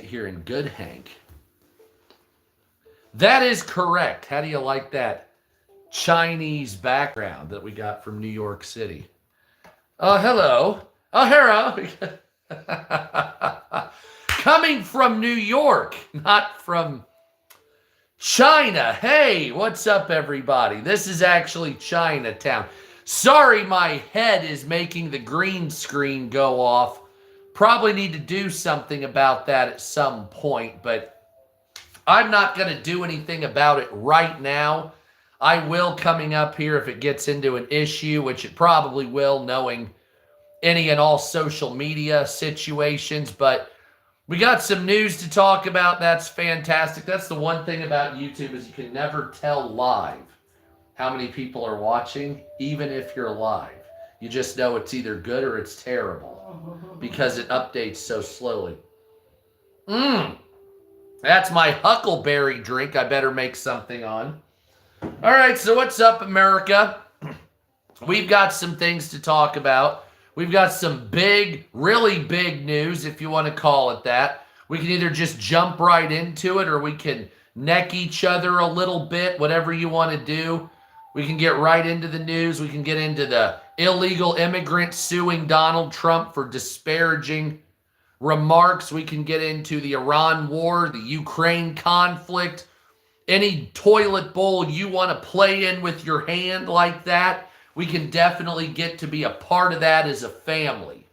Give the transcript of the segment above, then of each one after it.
hearing Good Hank. That is correct. How do you like that Chinese background that we got from New York City? Oh, hello. Oh, hello. Coming from New York, not from China. Hey, what's up, everybody? This is actually Chinatown. Sorry, my head is making the green screen go off. Probably need to do something about that at some point, but I'm not going to do anything about it right now. I will coming up here if it gets into an issue, which it probably will, knowing any and all social media situations. But we got some news to talk about. That's fantastic. That's the one thing about YouTube is you can never tell live how many people are watching, even if you're live. You just know it's either good or it's terrible because it updates so slowly. That's my Huckleberry drink. I better make something on. All right, so what's up, America? We've got some things to talk about. We've got some big, really big news, if you want to call it that. We can either just jump right into it or we can neck each other a little bit, whatever you want to do. We can get right into the news. We can get into the illegal immigrant suing Donald Trump for disparaging remarks. We can get into the Iran war, the Ukraine conflict, any toilet bowl you want to play in with your hand like that. We can definitely get to be a part of that as a family.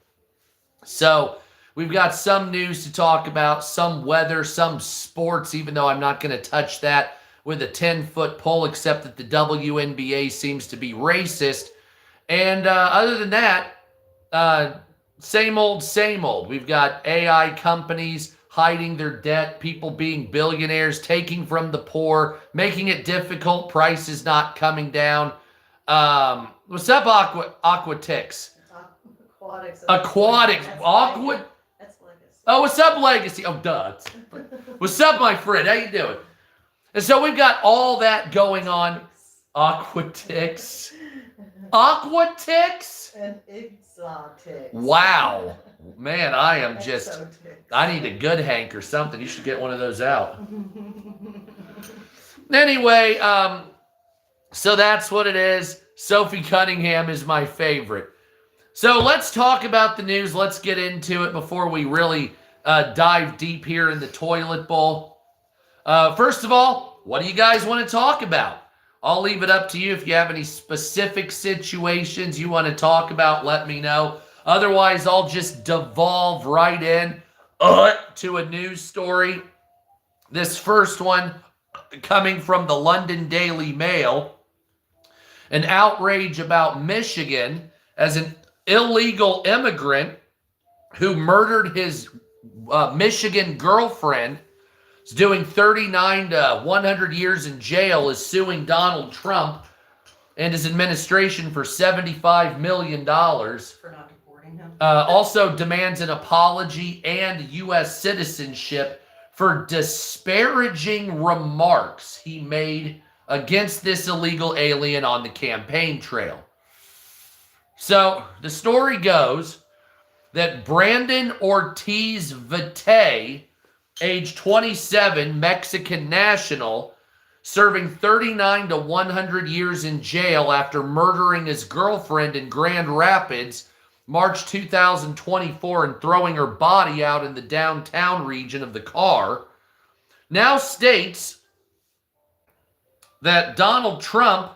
So we've got some news to talk about, some weather, some sports, even though I'm not going to touch that with a 10-foot pole, except that the WNBA seems to be racist. And other than that, same old, same old. We've got AI companies hiding their debt, people being billionaires, taking from the poor, making it difficult, prices not coming down. What's up, Aquatix? Aquatics. Aquatics. Aqua. That's Legacy. Oh, what's up, Legacy? Oh, duh. What's up, my friend? How you doing? And so we've got all that going on. Aquatix. Aquatix? And exotics. Wow. Man, I am just, Exotics. I need a Good Hank or something. You should get one of those out. Anyway, so that's what it is. Sophie Cunningham is my favorite. So let's talk about the news. Let's get into it before we really dive deep here in the toilet bowl. First of all, what do you guys want to talk about? I'll leave it up to you. If you have any specific situations you want to talk about, let me know. Otherwise, I'll just devolve right in to a news story. This first one coming from the London Daily Mail. An outrage about Michigan as an illegal immigrant who murdered his Michigan girlfriend is doing 39 to 100 years in jail, is suing Donald Trump and his administration for $75 million. For not deporting him. Also demands an apology and U.S. citizenship for disparaging remarks he made against this illegal alien on the campaign trail. So the story goes that Brandon Ortiz Vite, age 27, Mexican national, serving 39 to 100 years in jail after murdering his girlfriend in Grand Rapids, March 2024, and throwing her body out in the downtown region of the car, now states that Donald Trump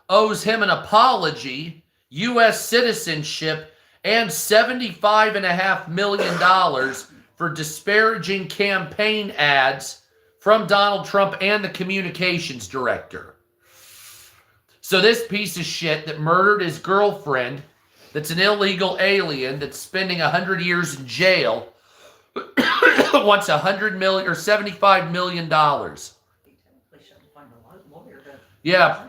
owes him an apology, U.S. citizenship, and $75.5 million for disparaging campaign ads from Donald Trump and the communications director. So this piece of shit that murdered his girlfriend, that's an illegal alien, that's spending 100 years in jail, wants $100 million or $75 million. Yeah.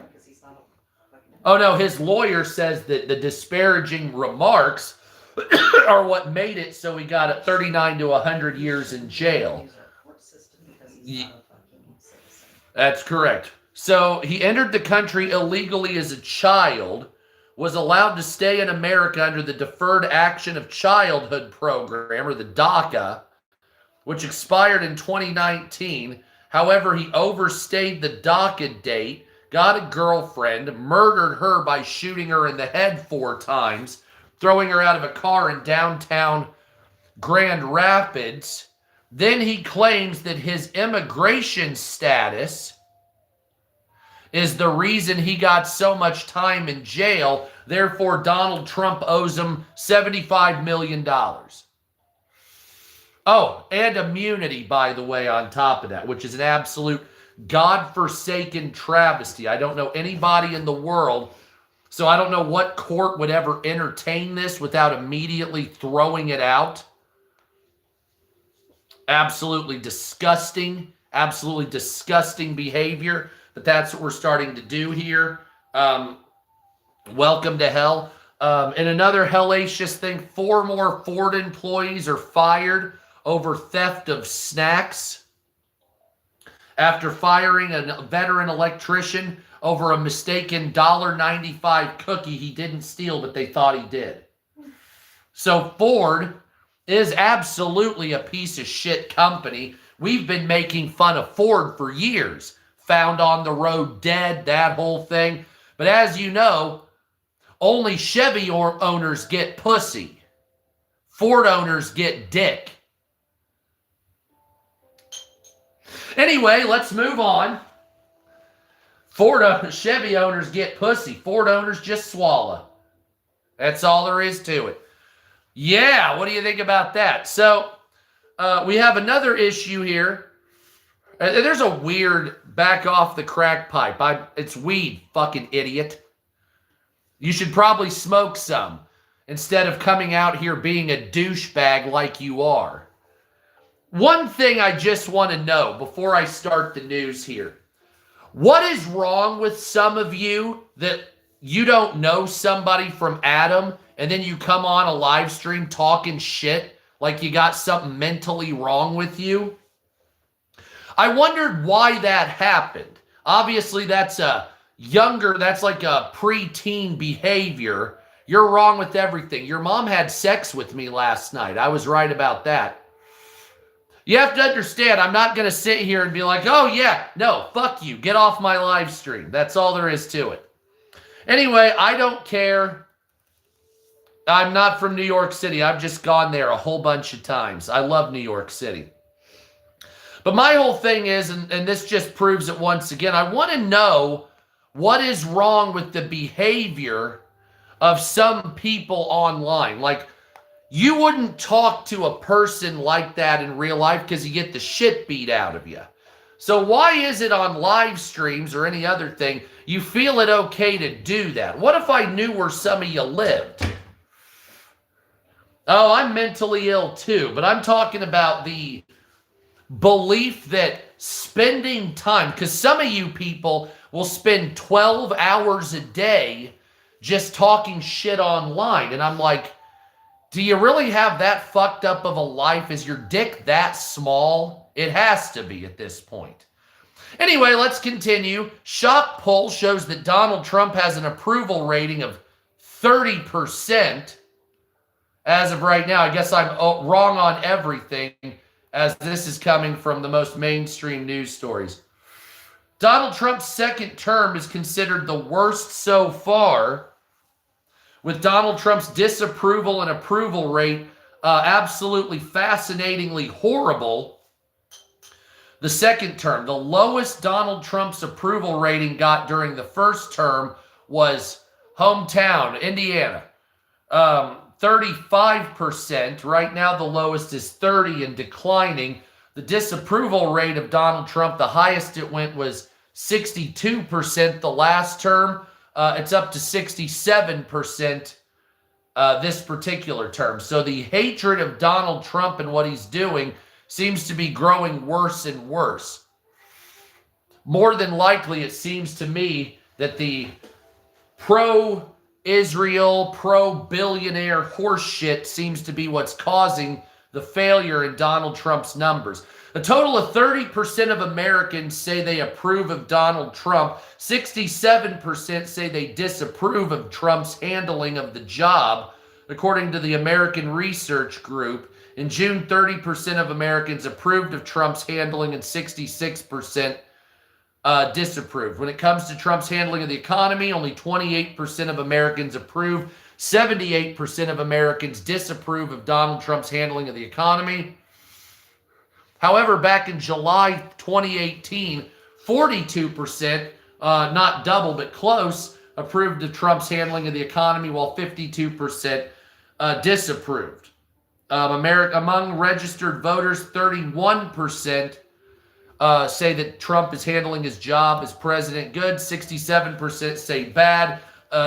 Oh no, his lawyer says that the disparaging remarks are what made it so he got it 39 to 100 years in jail. That's correct. So he entered the country illegally as a child, was allowed to stay in America under the Deferred Action of Childhood program, or the DACA, which expired in 2019. However, he overstayed the DACA date, got a girlfriend, murdered her by shooting her in the head 4 times, throwing her out of a car in downtown Grand Rapids. Then he claims that his immigration status is the reason he got so much time in jail. Therefore, Donald Trump owes him $75 million. Oh, and immunity, by the way, on top of that, which is an absolute godforsaken travesty. I don't know anybody in the world, so I don't know what court would ever entertain this without immediately throwing it out. Absolutely disgusting behavior, but that's what we're starting to do here. Welcome to hell. And another hellacious thing, 4 more Ford employees are fired over theft of snacks after firing a veteran electrician over a mistaken $1.95 cookie he didn't steal, but they thought he did. So Ford is absolutely a piece of shit company. We've been making fun of Ford for years. Found on the road dead, that whole thing. But as you know, only Chevy owners get pussy. Ford owners get dick. Anyway, let's move on. Chevy owners get pussy. Ford owners just swallow. That's all there is to it. Yeah, what do you think about that? So, we have another issue here. There's a weird back off the crack pipe. It's weed, fucking idiot. You should probably smoke some instead of coming out here being a douchebag like you are. One thing I just want to know before I start the news here. What is wrong with some of you that you don't know somebody from Adam and then you come on a live stream talking shit like you got something mentally wrong with you? I wondered why that happened. Obviously, that's like a preteen behavior. You're wrong with everything. Your mom had sex with me last night. I was right about that. You have to understand, I'm not going to sit here and be like, oh yeah, no, fuck you. Get off my live stream. That's all there is to it. Anyway, I don't care. I'm not from New York City. I've just gone there a whole bunch of times. I love New York City. But my whole thing is, and this just proves it once again, I want to know what is wrong with the behavior of some people online. Like, you wouldn't talk to a person like that in real life because you get the shit beat out of you. So why is it on live streams or any other thing you feel it okay to do that? What if I knew where some of you lived? Oh, I'm mentally ill too, but I'm talking about the belief that spending time, because some of you people will spend 12 hours a day just talking shit online. And I'm like, do you really have that fucked up of a life? Is your dick that small? It has to be at this point. Anyway, let's continue. Shock poll shows that Donald Trump has an approval rating of 30% as of right now. I guess I'm wrong on everything, as this is coming from the most mainstream news stories. Donald Trump's second term is considered the worst so far, with Donald Trump's disapproval and approval rate absolutely fascinatingly horrible. The second term, the lowest Donald Trump's approval rating got during the first term was hometown, Indiana. 35%. Right now, the lowest is 30 and declining. The disapproval rate of Donald Trump, the highest it went was 62% the last term. It's up to 67% this particular term. So the hatred of Donald Trump and what he's doing seems to be growing worse and worse. More than likely, it seems to me that the pro-Israel, pro-billionaire horseshit seems to be what's causing the failure in Donald Trump's numbers. A total of 30% of Americans say they approve of Donald Trump. 67% say they disapprove of Trump's handling of the job, according to the American Research Group. In June, 30% of Americans approved of Trump's handling and 66% disapproved. When it comes to Trump's handling of the economy, only 28% of Americans approve. 78% of Americans disapprove of Donald Trump's handling of the economy. However, back in July 2018, 42%, not double but close, approved of Trump's handling of the economy, while 52% disapproved. Among registered voters, 31% say that Trump is handling his job as president good. 67% say bad.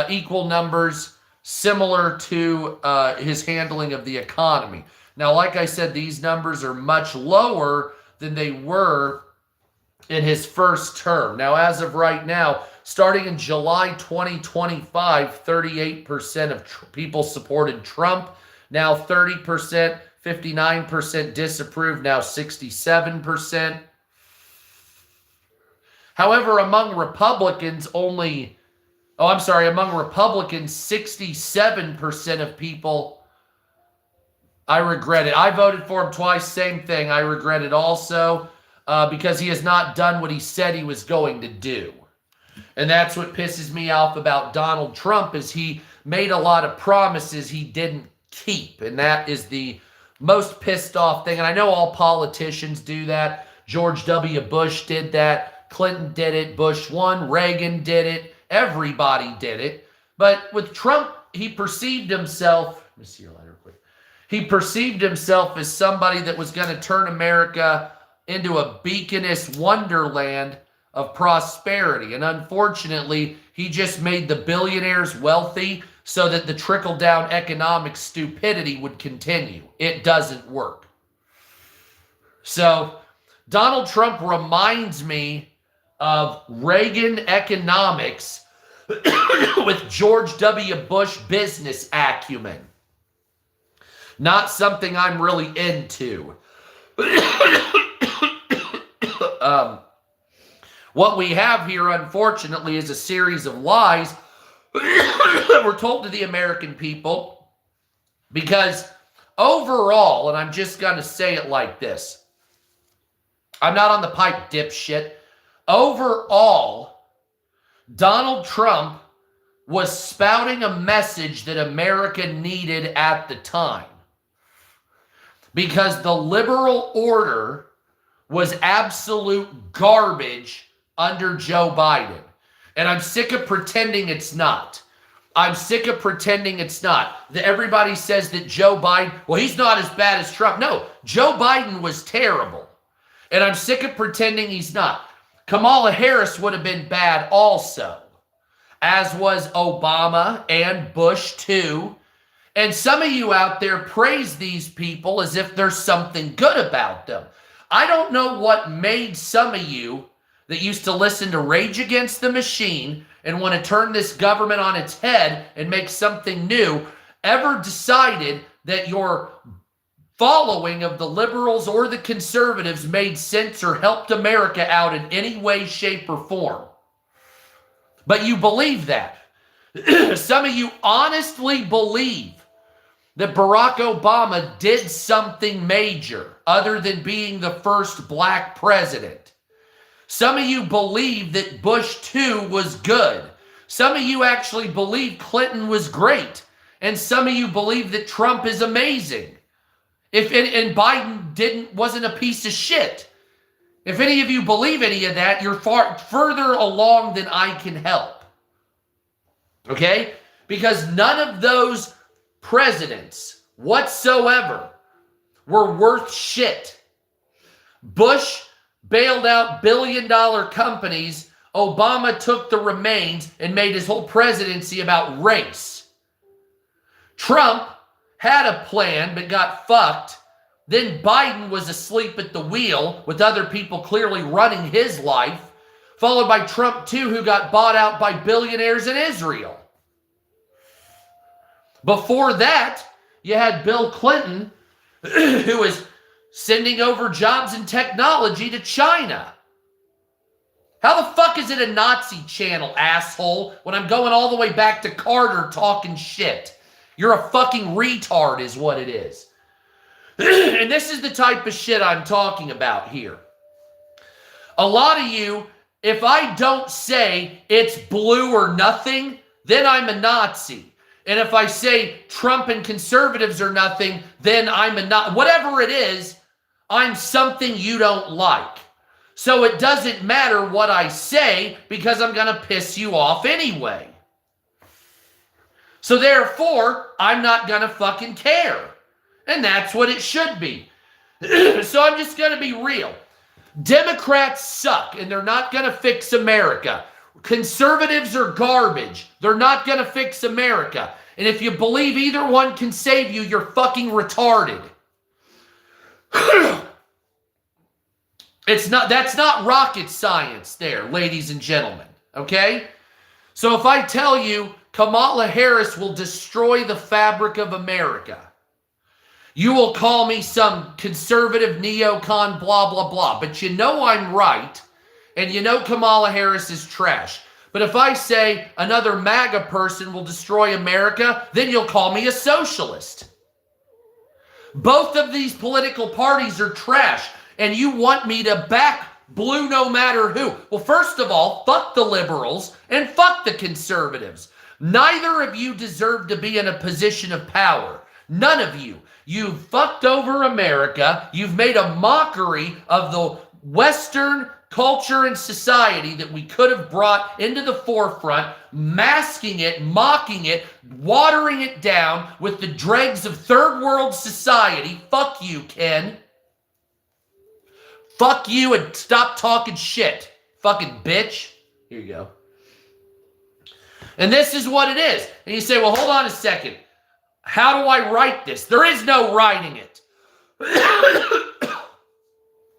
Equal numbers similar to his handling of the economy. Now, like I said, these numbers are much lower than they were in his first term. Now, as of right now, starting in July 2025, 38% of people supported Trump. Now 30%, 59% disapproved, now 67%. However, among Republicans, among Republicans, 67% of people, I regret it. I voted for him twice, same thing. I regret it also because he has not done what he said he was going to do. And that's what pisses me off about Donald Trump, is he made a lot of promises he didn't keep. And that is the most pissed off thing. And I know all politicians do that. George W. Bush did that. Clinton did it. Bush won. Reagan did it. Everybody did it. But with Trump, he perceived himself, let me see your lighter quick. He perceived himself as somebody that was going to turn America into a beaconist wonderland of prosperity. And unfortunately, he just made the billionaires wealthy so that the trickle-down economic stupidity would continue. It doesn't work. So Donald Trump reminds me of Reagan economics with George W. Bush business acumen. Not something I'm really into. What we have here, unfortunately, is a series of lies that were told to the American people, because overall, and I'm just going to say it like this, I'm not on the pipe, dipshit. Overall, Donald Trump was spouting a message that America needed at the time, because the liberal order was absolute garbage under Joe Biden. And I'm sick of pretending it's not. I'm sick of pretending it's not. That everybody says that Joe Biden, well, he's not as bad as Trump. No, Joe Biden was terrible. And I'm sick of pretending he's not. Kamala Harris would have been bad also, as was Obama and Bush too. And some of you out there praise these people as if there's something good about them. I don't know what made some of you that used to listen to Rage Against the Machine and want to turn this government on its head and make something new ever decided that your following of the liberals or the conservatives made sense or helped America out in any way, shape, or form. But you believe that. Some of you honestly believe that Barack Obama did something major other than being the first black president. Some of you believe that Bush 2 was good. Some of you actually believe Clinton was great. And some of you believe that Trump is amazing. And Biden wasn't a piece of shit. If any of you believe any of that, you're far further along than I can help. Okay? Because none of those presidents whatsoever were worth shit. Bush bailed out billion-dollar companies. Obama took the remains and made his whole presidency about race. Trump had a plan but got fucked. Then Biden was asleep at the wheel with other people clearly running his life, followed by Trump too, who got bought out by billionaires in Israel. Before that, you had Bill Clinton, who was sending over jobs and technology to China. How the fuck is it a Nazi channel, asshole, when I'm going all the way back to Carter talking shit? You're a fucking retard is what it is. And this is the type of shit I'm talking about here. A lot of you, if I don't say it's blue or nothing, then I'm a Nazi. And if I say Trump and conservatives are nothing, then I'm a Nazi. Whatever it is, I'm something you don't like. So it doesn't matter what I say because I'm going to piss you off anyway. So therefore, I'm not going to fucking care. And that's what it should be. So I'm just going to be real. Democrats suck and they're not going to fix America. Conservatives are garbage. They're not going to fix America. And if you believe either one can save you, you're fucking retarded. That's not rocket science there, ladies and gentlemen. Okay? So if I tell you Kamala Harris will destroy the fabric of America, you will call me some conservative neocon, blah, blah, blah. But you know I'm right, and you know Kamala Harris is trash. But if I say another MAGA person will destroy America, then you'll call me a socialist. Both of these political parties are trash, and you want me to back blue no matter who. Well, first of all, fuck the liberals and fuck the conservatives. Neither of you deserve to be in a position of power. None of you. You've fucked over America. You've made a mockery of the Western culture and society that we could have brought into the forefront, masking it, mocking it, watering it down with the dregs of third world society. Fuck you, Ken. Fuck you and stop talking shit. Fucking bitch. Here you go. And this is what it is. And you say, well, hold on a second. How do I write this? There is no writing it.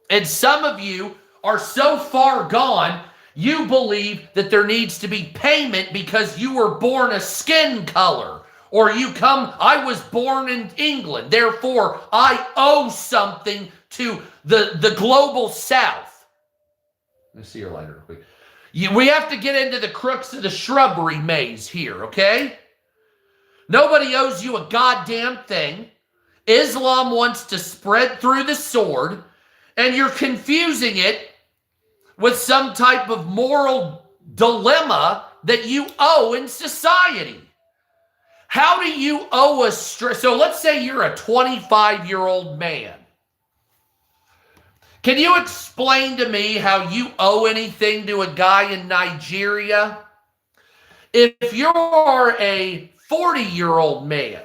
And some of you are so far gone, you believe that there needs to be payment because you were born a skin color. Or I was born in England, therefore I owe something to the global south. Let me see your lighter real quick. We have to get into the crux of the shrubbery maze here, okay? Nobody owes you a goddamn thing. Islam wants to spread through the sword, and you're confusing it with some type of moral dilemma that you owe in society. How do you owe so let's say you're a 25-year-old man. Can you explain to me how you owe anything to a guy in Nigeria? If you're a 40-year-old man,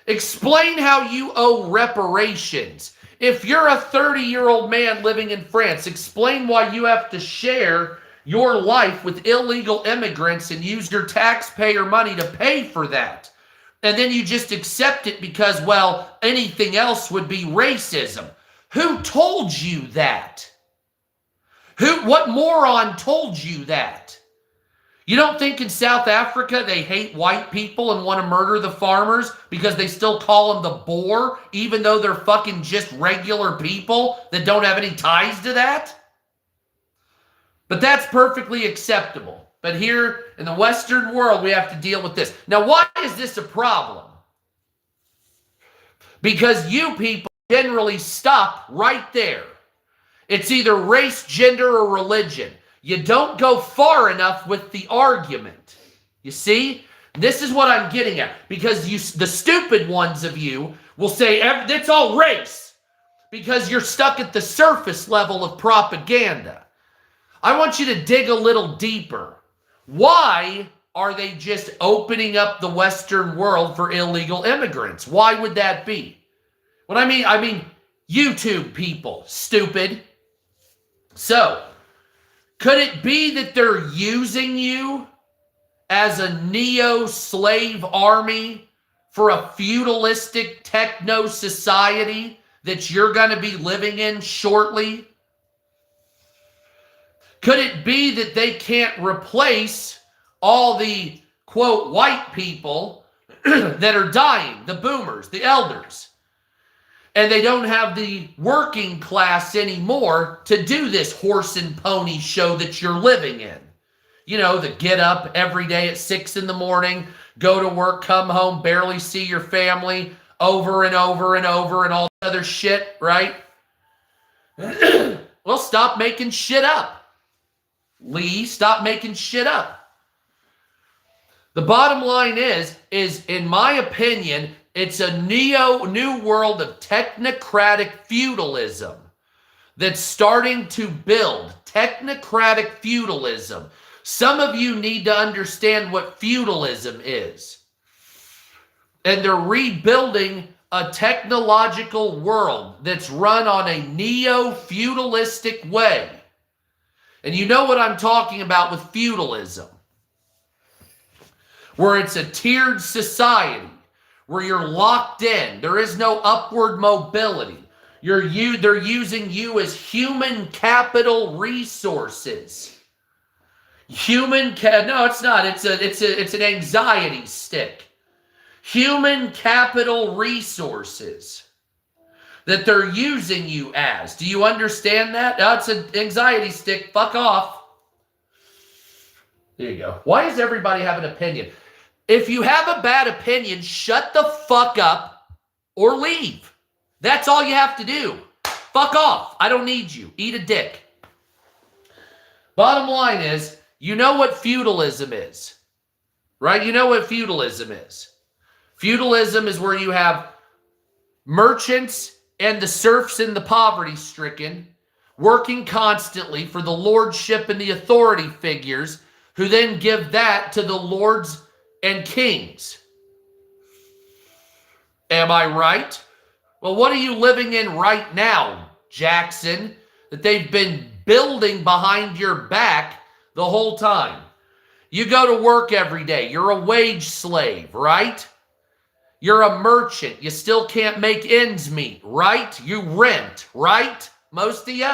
explain how you owe reparations. If you're a 30-year-old man living in France, explain why you have to share your life with illegal immigrants and use your taxpayer money to pay for that. And then you just accept it because, well, anything else would be racism. Who told you that? What moron told you that? You don't think in South Africa they hate white people and want to murder the farmers because they still call them the Boer, even though they're fucking just regular people that don't have any ties to that? But that's perfectly acceptable. But here in the Western world, we have to deal with this. Now, why is this a problem? Because you people generally stop right there. It's either race, gender, or religion. You don't go far enough with the argument. You see? This is what I'm getting at. Because the stupid ones of you will say, it's all race. Because you're stuck at the surface level of propaganda. I want you to dig a little deeper. Why are they just opening up the Western world for illegal immigrants? Why would that be? What I mean, YouTube people, stupid. So, could it be that they're using you as a neo-slave army for a feudalistic techno society that you're going to be living in shortly? Could it be that they can't replace all the, quote, white people that are dying, the boomers, the elders? And they don't have the working class anymore to do this horse and pony show that you're living in. You know, the get up every day at 6 in the morning, go to work, come home, barely see your family, over and over and over and all other shit, right? Well, stop making shit up. Lee, stop making shit up. The bottom line is in my opinion, it's a new world of technocratic feudalism that's starting to build. Technocratic feudalism. Some of you need to understand what feudalism is. And they're rebuilding a technological world that's run on a neo-feudalistic way. And you know what I'm talking about with feudalism. Where it's a tiered society, where you're locked in. There is no upward mobility. They're using you as human capital resources. No, it's not. It's an anxiety stick. Human capital resources that they're using you as. Do you understand that? That's an anxiety stick. Fuck off. There you go. Why does everybody have an opinion? If you have a bad opinion, shut the fuck up or leave. That's all you have to do. Fuck off. I don't need you. Eat a dick. Bottom line is, you know what feudalism is, right? You know what feudalism is. Feudalism is where you have merchants and the serfs and the poverty-stricken working constantly for the lordship and the authority figures who then give that to the lords and kings. Am I right? Well, what are you living in right now, Jackson, that they've been building behind your back the whole time? You go to work every day. You're a wage slave, right? You're a merchant. You still can't make ends meet, right? You rent, right? Most of you?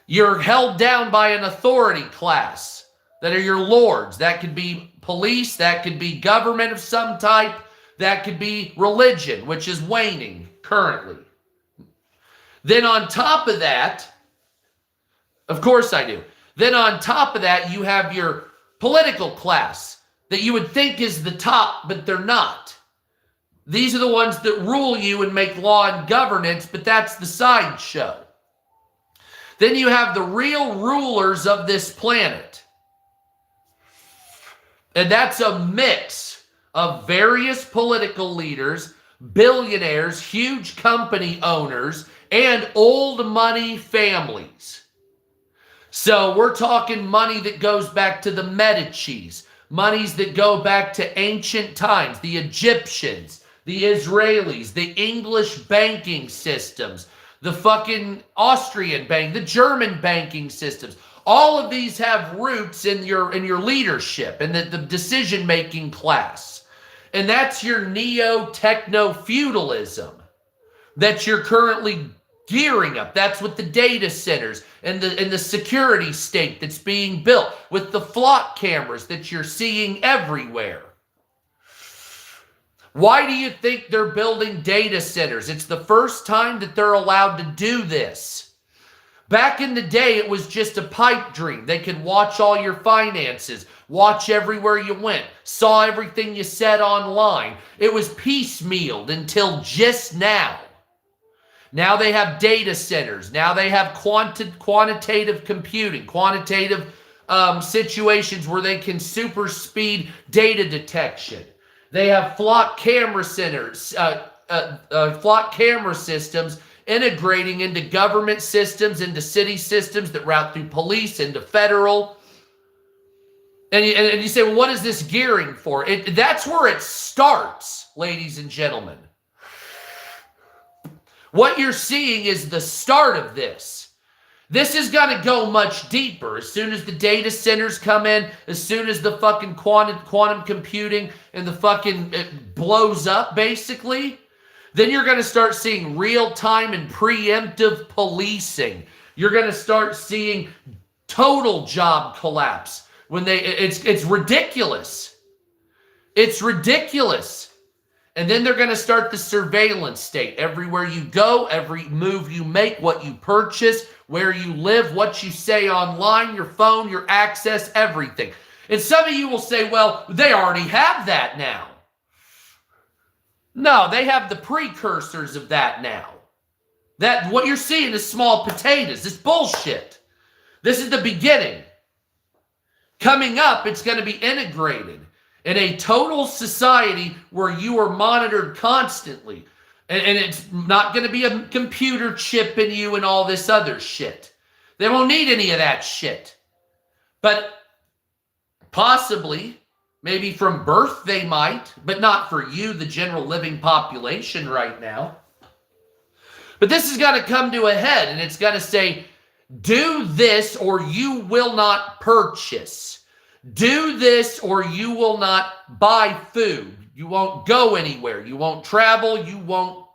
You're held down by an authority class that are your lords. That could be police. That could be government of some type. That could be religion, which is waning currently. Then on top of that, of course I do. Then on top of that, you have your political class that you would think is the top, but they're not. These are the ones that rule you and make law and governance, but that's the sideshow. Then you have the real rulers of this planet. And that's a mix of various political leaders, billionaires, huge company owners, and old money families. So we're talking money that goes back to the Medicis, monies that go back to ancient times, the Egyptians, the Israelis, the English banking systems, the fucking Austrian bank, the German banking systems. All of these have roots in your leadership and the decision-making class. And that's your neo-techno-feudalism that you're currently gearing up. That's with the data centers and the security state that's being built with the flock cameras that you're seeing everywhere. Why do you think they're building data centers? It's the first time that they're allowed to do this. Back in the day, it was just a pipe dream. They could watch all your finances, watch everywhere you went, saw everything you said online. It was piecemealed until just now. Now they have data centers. Now they have quantitative computing, quantitative situations where they can super speed data detection. They have flock camera centers, flock camera systems integrating into government systems, into city systems that route through police, into federal. And you say, well, what is this gearing for? That's where it starts, ladies and gentlemen. What you're seeing is the start of this. This is going to go much deeper. As soon as the data centers come in, as soon as the fucking quantum computing and the fucking it blows up, basically, then you're going to start seeing real-time and preemptive policing. You're going to start seeing total job collapse. It's ridiculous. It's ridiculous. And then they're going to start the surveillance state. Everywhere you go, every move you make, what you purchase, where you live, what you say online, your phone, your access, everything. And some of you will say, well, they already have that now. No, they have the precursors of that now. That what you're seeing is small potatoes. It's bullshit. This is the beginning. Coming up, it's going to be integrated in a total society where you are monitored constantly. And it's not going to be a computer chip in you and all this other shit. They won't need any of that shit. But possibly, maybe from birth they might, but not for you, the general living population right now. But this is going to come to a head, and it's going to say, do this or you will not purchase. Do this or you will not buy food. You won't go anywhere. You won't travel. You won't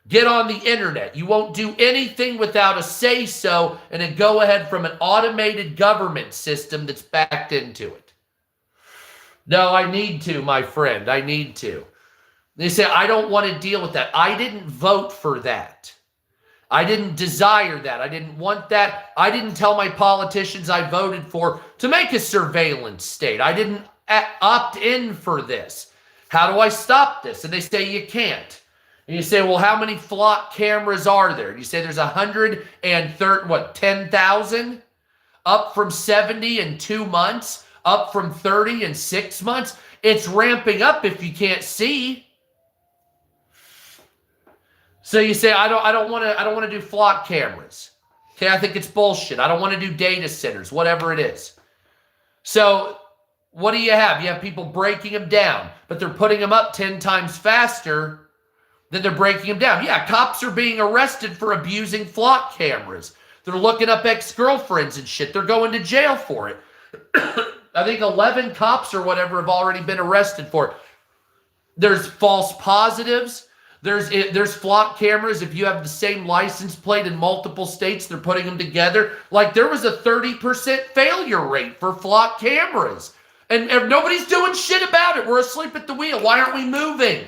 get on the internet. You won't do anything without a say-so and a go-ahead from an automated government system that's backed into it. No, I need to, my friend. I need to. They say, I don't want to deal with that. I didn't vote for that. I didn't desire that. I didn't want that. I didn't tell my politicians I voted for to make a surveillance state. I didn't opt in for this. How do I stop this? And they say you can't. And you say, well, how many flock cameras are there? And you say there's 10,000? Up from 70 in 2 months? Up from 30 in 6 months? It's ramping up if you can't see. So you say, I don't want to do flock cameras. Okay, I think it's bullshit. I don't want to do data centers, whatever it is. So what do you have? You have people breaking them down, but they're putting them up 10 times faster than they're breaking them down. Yeah, cops are being arrested for abusing flock cameras. They're looking up ex-girlfriends and shit. They're going to jail for it. I think 11 cops or whatever have already been arrested for it. There's false positives. There's flock cameras. If you have the same license plate in multiple states, they're putting them together. Like there was a 30% failure rate for flock cameras. And nobody's doing shit about it. We're asleep at the wheel. Why aren't we moving?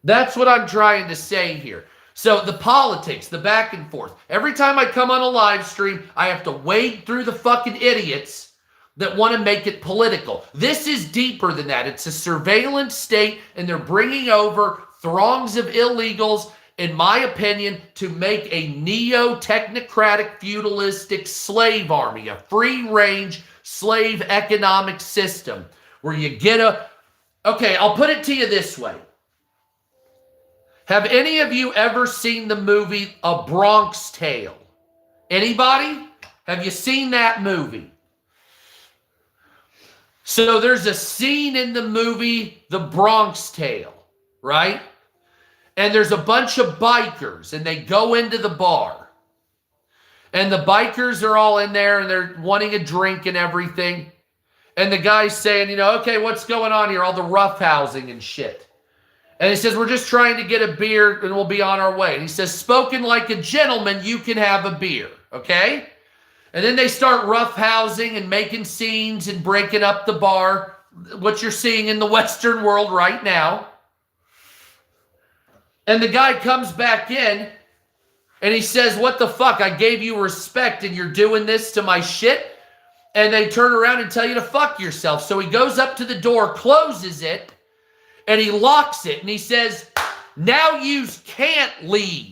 That's what I'm trying to say here. So the politics, the back and forth. Every time I come on a live stream, I have to wade through the fucking idiots that want to make it political. This is deeper than that. It's a surveillance state, and they're bringing over throngs of illegals, in my opinion, to make a neo-technocratic, feudalistic slave army, a free-range slave economic system where you get a... Okay, I'll put it to you this way. Have any of you ever seen the movie A Bronx Tale? Anybody? Have you seen that movie? So there's a scene in the movie The Bronx Tale, right? And there's a bunch of bikers, and they go into the bar. And the bikers are all in there, and they're wanting a drink and everything. And the guy's saying, okay, what's going on here? All the roughhousing and shit. And he says, we're just trying to get a beer, and we'll be on our way. And he says, spoken like a gentleman, you can have a beer, okay? And then they start roughhousing and making scenes and breaking up the bar, what you're seeing in the Western world right now. And the guy comes back in and he says, what the fuck? I gave you respect and you're doing this to my shit? And they turn around and tell you to fuck yourself. So he goes up to the door, closes it, and he locks it. And he says, now you can't leave.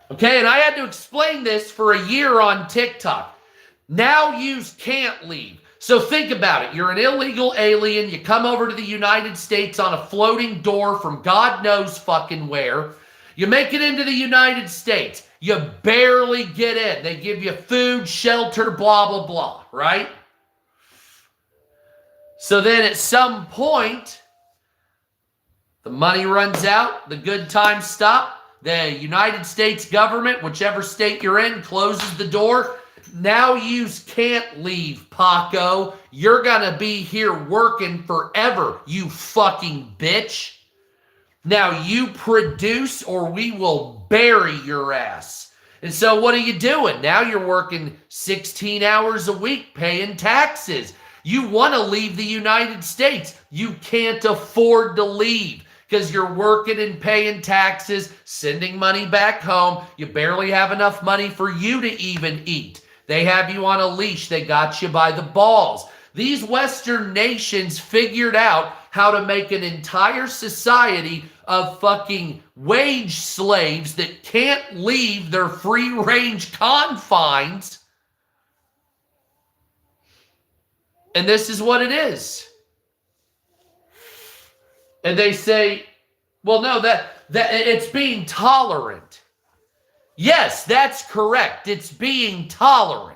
Okay, and I had to explain this for a year on TikTok. Now you can't leave. So think about it. You're an illegal alien. You come over to the United States on a floating door from God knows fucking where. You make it into the United States. You barely get in. They give you food, shelter, blah, blah, blah, right? So then at some point, the money runs out, the good times stop. The United States government, whichever state you're in, closes the door. Now you can't leave, Paco. You're going to be here working forever, you fucking bitch. Now you produce or we will bury your ass. And so what are you doing? Now you're working 16 hours a week paying taxes. You want to leave the United States. You can't afford to leave. Because you're working and paying taxes, sending money back home. You barely have enough money for you to even eat. They have you on a leash. They got you by the balls. These Western nations figured out how to make an entire society of fucking wage slaves that can't leave their free range confines. And this is what it is. And they say, well, no, that it's being tolerant. Yes, that's correct. It's being tolerant.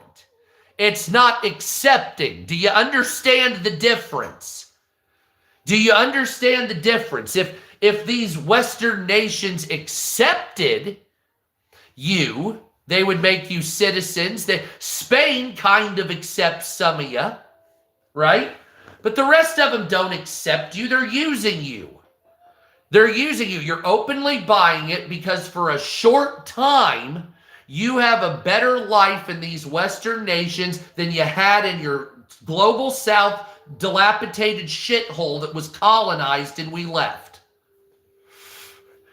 It's not accepting. Do you understand the difference? Do you understand the difference? If these Western nations accepted you, they would make you citizens. Spain kind of accepts some of you, right? But the rest of them don't accept you. They're using you. They're using you. You're openly buying it because for a short time, you have a better life in these Western nations than you had in your global South dilapidated shithole that was colonized and we left.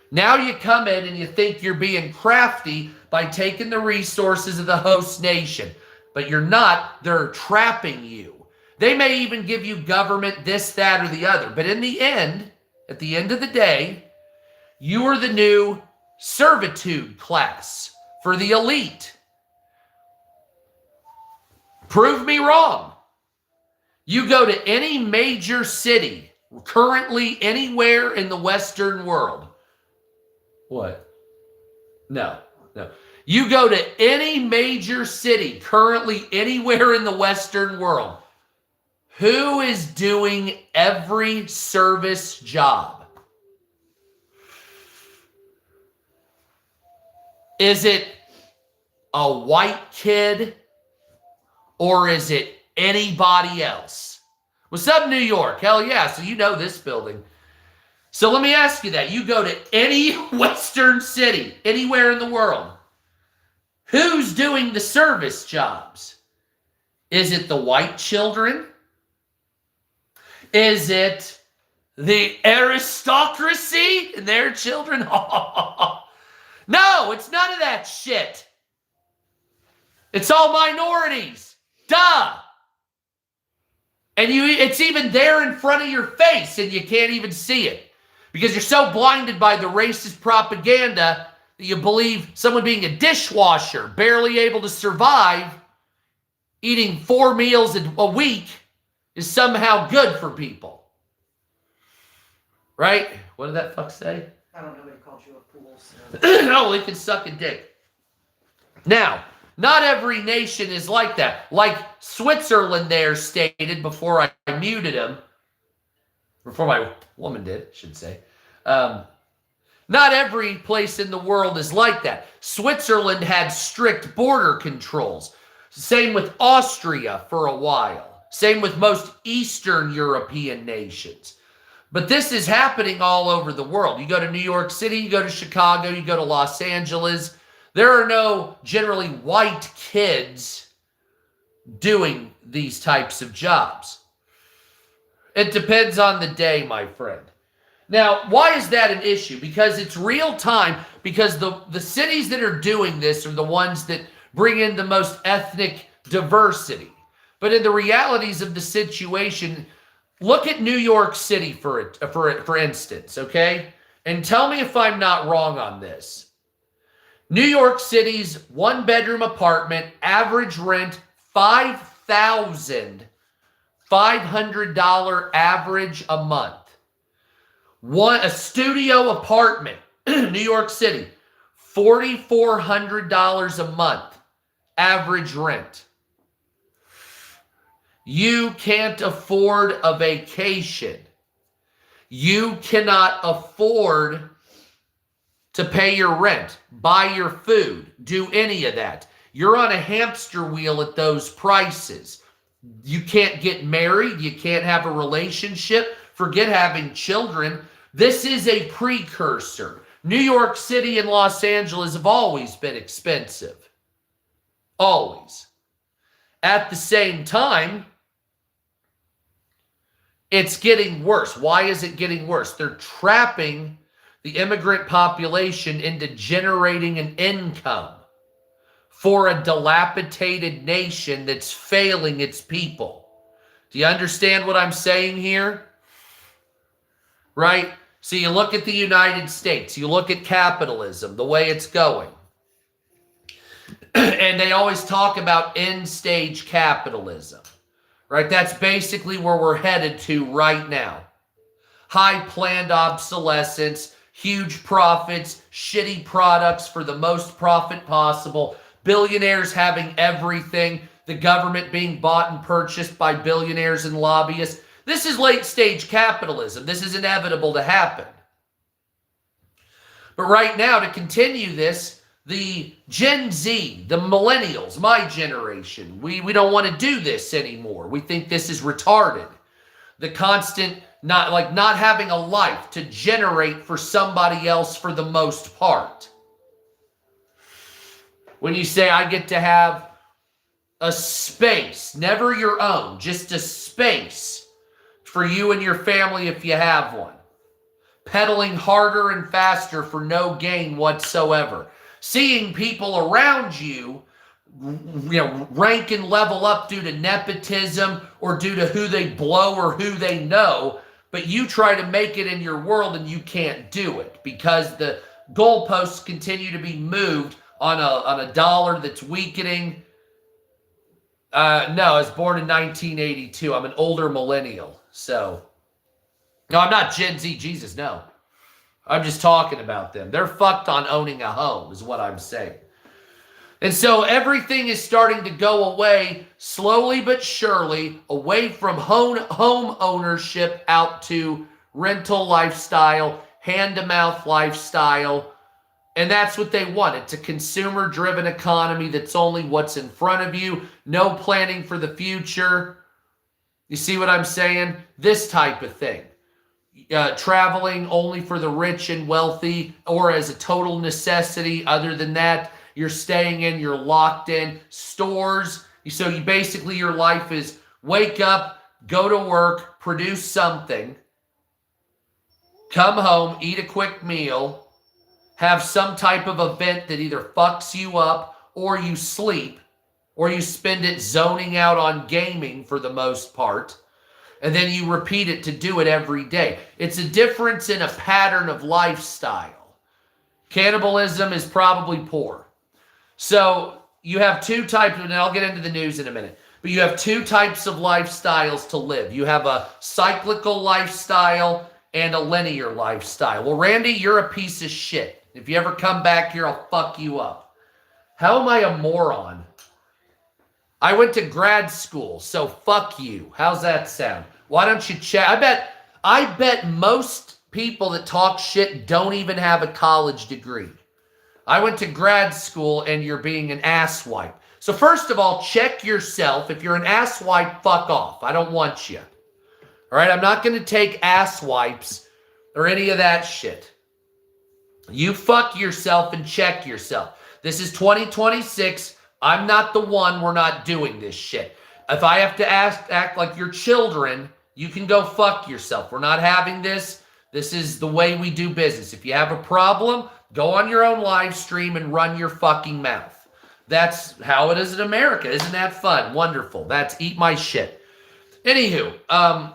Now you come in and you think you're being crafty by taking the resources of the host nation. But you're not. They're trapping you. They may even give you government, this, that, or the other. But in the end, at the end of the day, you are the new servitude class for the elite. Prove me wrong. You go to any major city, currently anywhere in the Western world. What? No. You go to any major city, currently anywhere in the Western world. Who is doing every service job? Is it a white kid or is it anybody else? What's up, New York? Hell yeah, so you know this building. So let me ask you that. You go to any Western city, anywhere in the world. Who's doing the service jobs? Is it the white children? Is it the aristocracy and their children? No, it's none of that shit. It's all minorities. Duh. And it's even there in front of your face and you can't even see it. Because you're so blinded by the racist propaganda that you believe someone being a dishwasher, barely able to survive, eating 4 meals a week is somehow good for people. Right? What did that fuck say? I don't know what he called you a fool. So. No, he can suck a dick. Now, not every nation is like that. Like Switzerland there stated before I muted him, before my woman did, I should say. Not every place in the world is like that. Switzerland had strict border controls. Same with Austria for a while. Same with most Eastern European nations. But this is happening all over the world. You go to New York City, you go to Chicago, you go to Los Angeles. There are no generally white kids doing these types of jobs. It depends on the day, my friend. Now, why is that an issue? Because it's real time, because the cities that are doing this are the ones that bring in the most ethnic diversity. But in the realities of the situation, look at New York City for instance, okay? And tell me if I'm not wrong on this. New York City's 1-bedroom apartment, average rent $5,500 average a month. A studio apartment, New York City, $4,400 a month average rent. You can't afford a vacation. You cannot afford to pay your rent, buy your food, do any of that. You're on a hamster wheel at those prices. You can't get married. You can't have a relationship. Forget having children. This is a precursor. New York City and Los Angeles have always been expensive. Always. At the same time, it's getting worse. Why is it getting worse? They're trapping the immigrant population into generating an income for a dilapidated nation that's failing its people. Do you understand what I'm saying here? Right? So you look at the United States, you look at capitalism, the way it's going. And they always talk about end stage capitalism. Right? That's basically where we're headed to right now. High planned obsolescence, huge profits, shitty products for the most profit possible, billionaires having everything, the government being bought and purchased by billionaires and lobbyists. This is late stage capitalism. This is inevitable to happen. But right now, to continue this, the Gen Z, the millennials, my generation, we don't want to do this anymore. We think this is retarded. The constant, not having a life to generate for somebody else for the most part. When you say, I get to have a space, never your own, just a space for you and your family if you have one. Pedaling harder and faster for no gain whatsoever. Seeing people around you, rank and level up due to nepotism or due to who they blow or who they know, but you try to make it in your world and you can't do it because the goalposts continue to be moved on a dollar that's weakening. No, I was born in 1982. I'm an older millennial. So, no, I'm not Gen Z. Jesus, no. I'm just talking about them. They're fucked on owning a home is what I'm saying. And so everything is starting to go away slowly but surely, away from home ownership out to rental lifestyle, hand-to-mouth lifestyle. And that's what they want. It's a consumer-driven economy that's only what's in front of you. No planning for the future. You see what I'm saying? This type of thing. Traveling only for the rich and wealthy or as a total necessity. Other than that, you're staying in, you're locked in. Stores. So you basically, your life is wake up, go to work, produce something, come home, eat a quick meal, have some type of event that either fucks you up or you sleep or you spend it zoning out on gaming for the most part. And then you repeat it to do it every day. It's a difference in a pattern of lifestyle. Cannibalism is probably poor. So you have two types, and I'll get into the news in a minute, but you have two types of lifestyles to live. You have a cyclical lifestyle and a linear lifestyle. Well, Randy, you're a piece of shit. If you ever come back here, I'll fuck you up. How am I a moron? I went to grad school, so fuck you. How's that sound? Why don't you check? I bet most people that talk shit don't even have a college degree. I went to grad school and you're being an asswipe. So first of all, check yourself. If you're an asswipe, fuck off. I don't want you. All right, I'm not going to take asswipes or any of that shit. You fuck yourself and check yourself. This is 2026. I'm not the one. We're not doing this shit. If I have to act like your children, you can go fuck yourself. We're not having this. This is the way we do business. If you have a problem, go on your own live stream and run your fucking mouth. That's how it is in America. Isn't that fun? Wonderful. That's eat my shit. Anywho,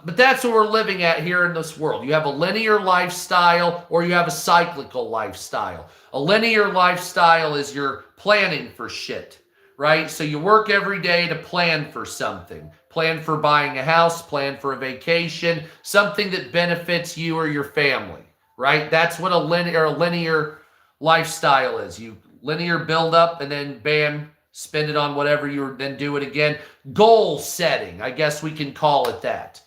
but that's what we're living at here in this world. You have a linear lifestyle or you have a cyclical lifestyle. A linear lifestyle is you're planning for shit, right? So you work every day to plan for something. Plan for buying a house, plan for a vacation, something that benefits you or your family, right? That's what a linear lifestyle is. You linear build up and then bam, spend it on whatever you then do it again. Goal setting, I guess we can call it that.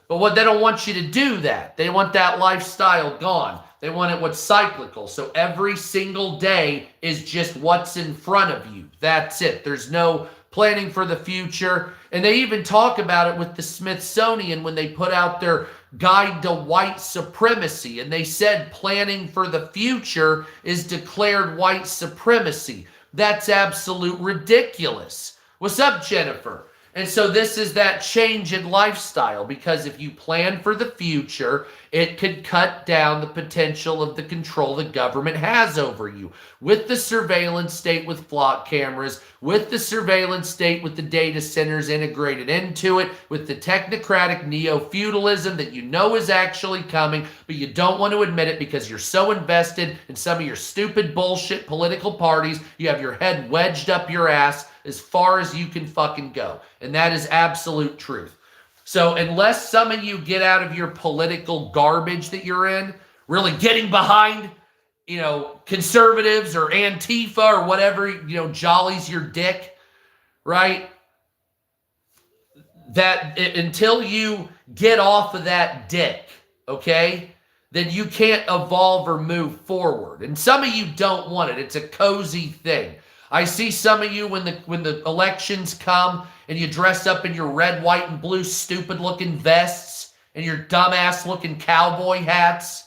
But what they don't want you to do that. They want that lifestyle gone. They want it what's cyclical. So every single day is just what's in front of you. That's it. There's no planning for the future. And they even talk about it with the Smithsonian when they put out their guide to white supremacy. And they said planning for the future is declared white supremacy. That's absolute ridiculous. What's up, Jennifer? And so this is that change in lifestyle, because if you plan for the future, it could cut down the potential of the control the government has over you. With the surveillance state with flock cameras, with the surveillance state with the data centers integrated into it, with the technocratic neo-feudalism that you know is actually coming, but you don't want to admit it because you're so invested in some of your stupid bullshit political parties, you have your head wedged up your ass as far as you can fucking go. And that is absolute truth. So unless some of you get out of your political garbage that you're in, really getting behind, conservatives or Antifa or whatever, jollies your dick, right? Until you get off of that dick, okay, then you can't evolve or move forward. And some of you don't want it. It's a cozy thing. I see some of you when the elections come and you dress up in your red, white, and blue stupid looking vests and your dumbass looking cowboy hats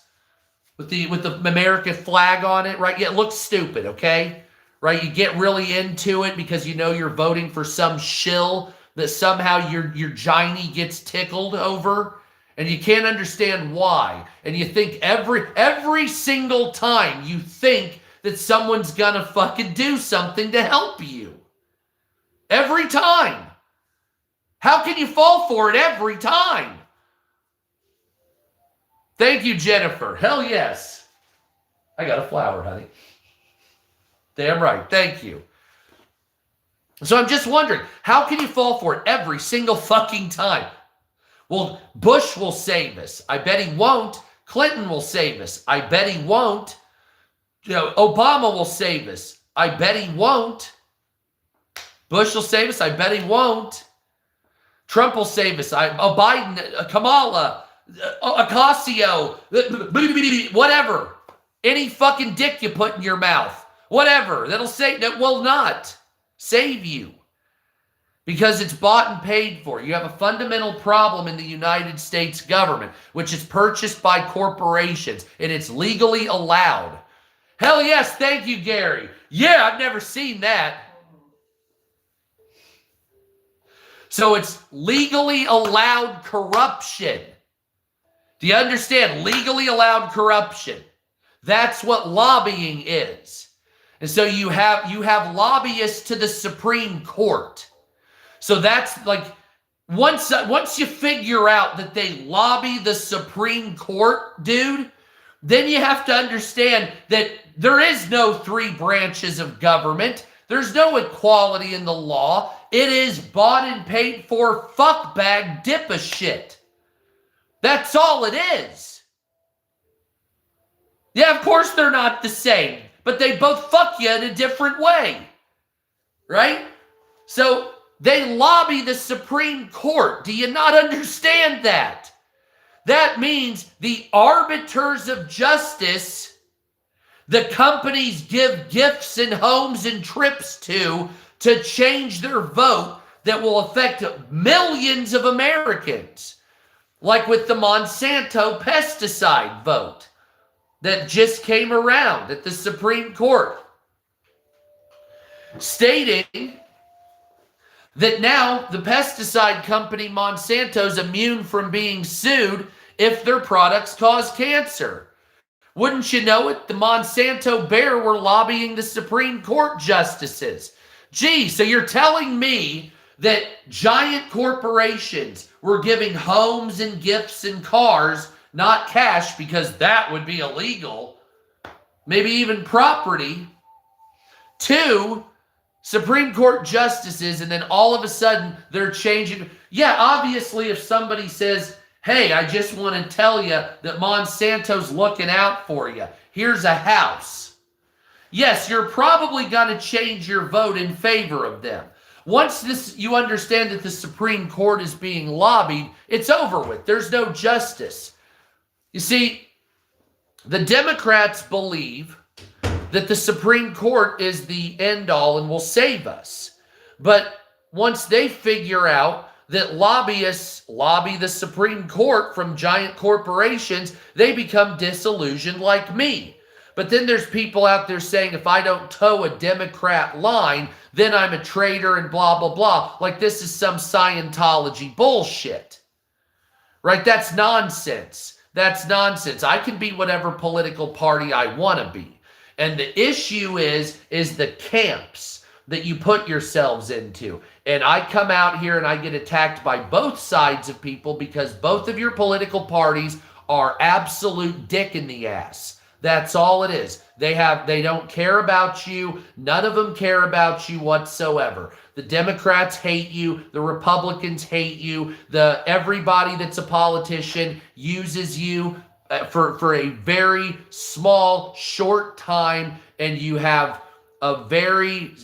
with the American flag on it, right? Yeah, it looks stupid, okay? Right? You get really into it because you know you're voting for some shill that somehow your giny gets tickled over, and you can't understand why. And you think every single time you think that someone's gonna fucking do something to help you. Every time. How can you fall for it every time? Thank you, Jennifer. Hell yes. I got a flower, honey. Damn right. Thank you. So I'm just wondering, how can you fall for it every single fucking time? Well, Bush will save us. I bet he won't. Clinton will save us. I bet he won't. Obama will save us. I bet he won't. Bush will save us. I bet he won't. Trump will save us. Biden, Kamala, Ocasio, whatever. Any fucking dick you put in your mouth, whatever, that will not save you. Because it's bought and paid for. You have a fundamental problem in the United States government, which is purchased by corporations, and it's legally allowed. Hell yes, thank you, Gary. Yeah, I've never seen that. So it's legally allowed corruption. Do you understand? Legally allowed corruption. That's what lobbying is. And so you have lobbyists to the Supreme Court. So that's like, once you figure out that they lobby the Supreme Court, dude, then you have to understand that there is no three branches of government. There's no equality in the law. It is bought and paid for fuckbag dip a shit. That's all it is. Yeah, of course they're not the same, but they both fuck you in a different way. Right? So they lobby the Supreme Court. Do you not understand that? That means the arbiters of justice, the companies give gifts and homes and trips to change their vote that will affect millions of Americans. Like with the Monsanto pesticide vote that just came around at the Supreme Court, stating that now the pesticide company Monsanto is immune from being sued if their products cause cancer. Wouldn't you know it? The Monsanto Bear were lobbying the Supreme Court justices. Gee, so you're telling me that giant corporations were giving homes and gifts and cars, not cash, because that would be illegal, maybe even property, to Supreme Court justices, and then all of a sudden they're changing. Yeah, obviously if somebody says, hey, I just want to tell you that Monsanto's looking out for you. Here's a house. Yes, you're probably going to change your vote in favor of them. Once you understand that the Supreme Court is being lobbied, it's over with. There's no justice. You see, the Democrats believe that the Supreme Court is the end all and will save us. But once they figure out that lobbyists lobby the Supreme Court from giant corporations, they become disillusioned like me. But then there's people out there saying if I don't toe a Democrat line, then I'm a traitor and blah, blah, blah. Like this is some Scientology bullshit. Right? That's nonsense. That's nonsense. I can be whatever political party I want to be. And the issue is the camps that you put yourselves into. And I come out here and I get attacked by both sides of people because both of your political parties are absolute dick in the ass. That's all it is. They don't care about you. None of them care about you whatsoever. The Democrats hate you. The Republicans hate you. Everybody that's a politician uses you for a very small, short time, and you have a very,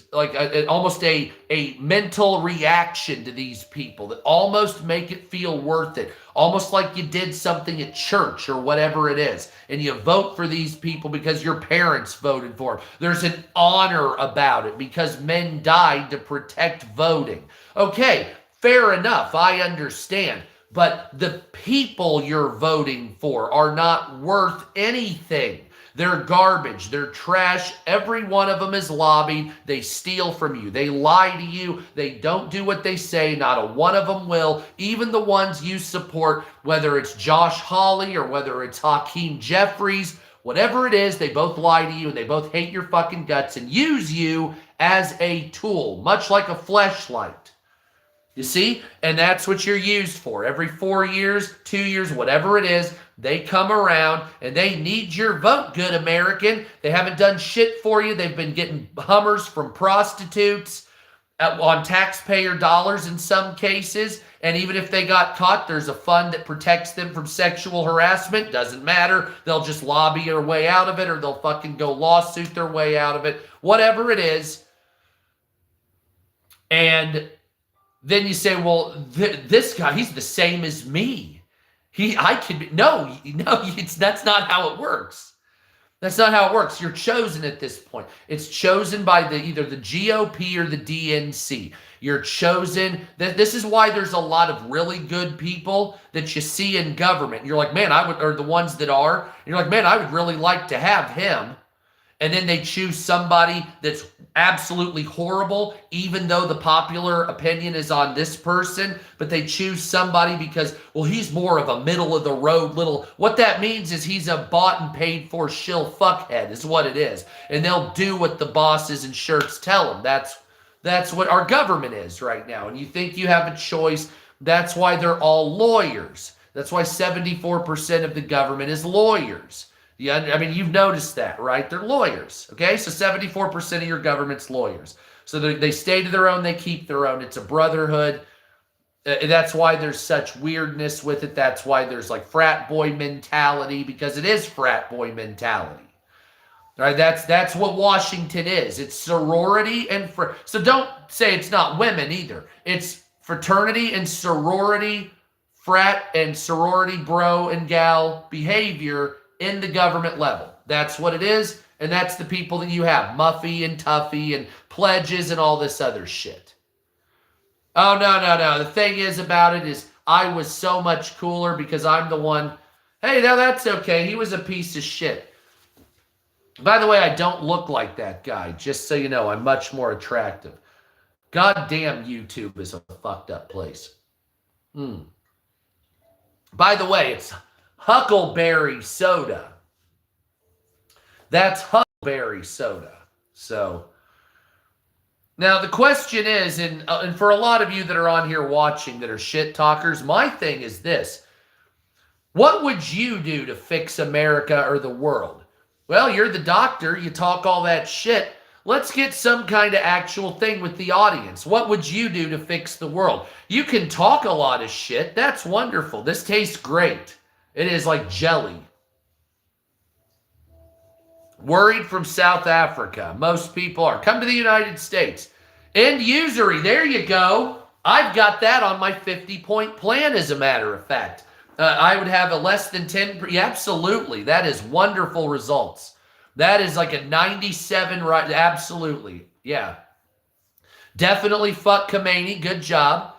almost a mental reaction to these people that almost make it feel worth it. Almost like you did something at church or whatever it is. And you vote for these people because your parents voted for them. There's an honor about it because men died to protect voting. Okay, fair enough. I understand. But the people you're voting for are not worth anything. They're garbage. They're trash. Every one of them is lobbied. They steal from you. They lie to you. They don't do what they say. Not a one of them will. Even the ones you support, whether it's Josh Hawley or whether it's Hakeem Jeffries, whatever it is, they both lie to you and they both hate your fucking guts and use you as a tool, much like a fleshlight. You see? And that's what you're used for. Every 4 years, 2 years, whatever it is, they come around and they need your vote, good American. They haven't done shit for you. They've been getting Hummers from prostitutes on taxpayer dollars in some cases. And even if they got caught, there's a fund that protects them from sexual harassment. Doesn't matter. They'll just lobby their way out of it, or they'll fucking go lawsuit their way out of it. Whatever it is. And then you say, well, this guy, he's the same as me. That's not how it works. That's not how it works. You're chosen at this point. It's chosen by either the GOP or the DNC. You're chosen. This is why there's a lot of really good people that you see in government. You're like, man, or the ones that are, you're like, man, I would really like to have him. And then they choose somebody that's absolutely horrible, even though the popular opinion is on this person. But they choose somebody because, well, he's more of a middle of the road little. What that means is he's a bought and paid for shill fuckhead is what it is. And they'll do what the bosses and shirts tell them. That's what our government is right now. And you think you have a choice. That's why they're all lawyers. That's why 74% of the government is lawyers. Yeah, I mean, you've noticed that, right? They're lawyers, okay? So 74% of your government's lawyers. So they stay to their own, they keep their own. It's a brotherhood. That's why there's such weirdness with it. That's why there's like frat boy mentality, because it is frat boy mentality. All right, that's what Washington is. It's sorority and so don't say it's not women either. It's fraternity and sorority, frat and sorority bro and gal behavior in the government level. That's what it is, and that's the people that you have. Muffy and Tuffy and pledges and all this other shit. Oh, no. The thing is about it is I was so much cooler because I'm the one. Hey, now that's okay. He was a piece of shit. By the way, I don't look like that guy, just so you know. I'm much more attractive. Goddamn, YouTube is a fucked up place. By the way, it's Huckleberry soda. That's Huckleberry soda. So, now the question is, and for a lot of you that are on here watching that are shit talkers, my thing is this. What would you do to fix America or the world? Well, you're the doctor. You talk all that shit. Let's get some kind of actual thing with the audience. What would you do to fix the world? You can talk a lot of shit. That's wonderful. This tastes great. It is like jelly. Worried from South Africa. Most people are. Come to the United States. End usury. There you go. I've got that on my 50-point plan, as a matter of fact. I would have a less than 10. Yeah, absolutely. That is wonderful results. That is like a 97, right? Absolutely. Yeah. Definitely fuck Khomeini. Good job.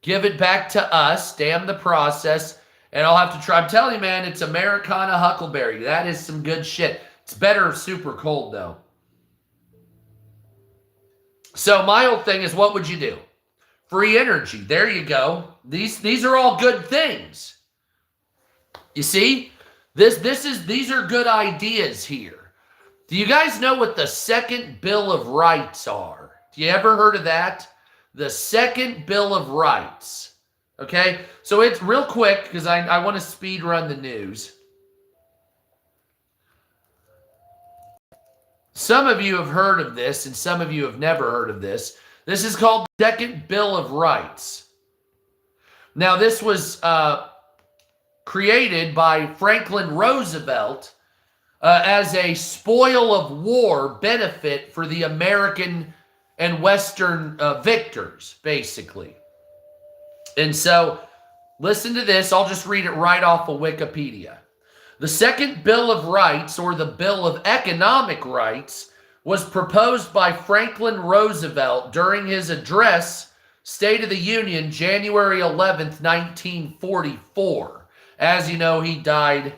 Give it back to us. Damn the process. And I'll have to try. I'm telling you, man, it's Americana Huckleberry. That is some good shit. It's better super cold, though. So my whole thing is, what would you do? Free energy. There you go. These are all good things. You see? These are good ideas here. Do you guys know what the second Bill of Rights are? Do you ever heard of that? The second Bill of Rights. Okay? So it's real quick because I want to speed run the news. Some of you have heard of this and some of you have never heard of this. This is called the Second Bill of Rights. Now, this was created by Franklin Roosevelt as a spoil of war benefit for the American and Western victors, basically. And so, listen to this. I'll just read it right off of Wikipedia. The Second Bill of Rights, or the Bill of Economic Rights, was proposed by Franklin Roosevelt during his address, State of the Union, January 11th, 1944. As you know, he died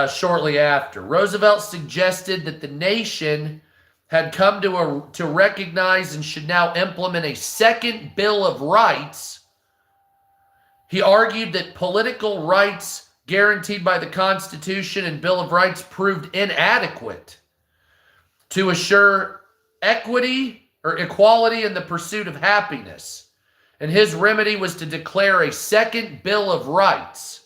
shortly after. Roosevelt suggested that the nation had come to recognize and should now implement a second Bill of Rights. He argued that political rights guaranteed by the Constitution and Bill of Rights proved inadequate to assure equity or equality in the pursuit of happiness. And his remedy was to declare a second Bill of Rights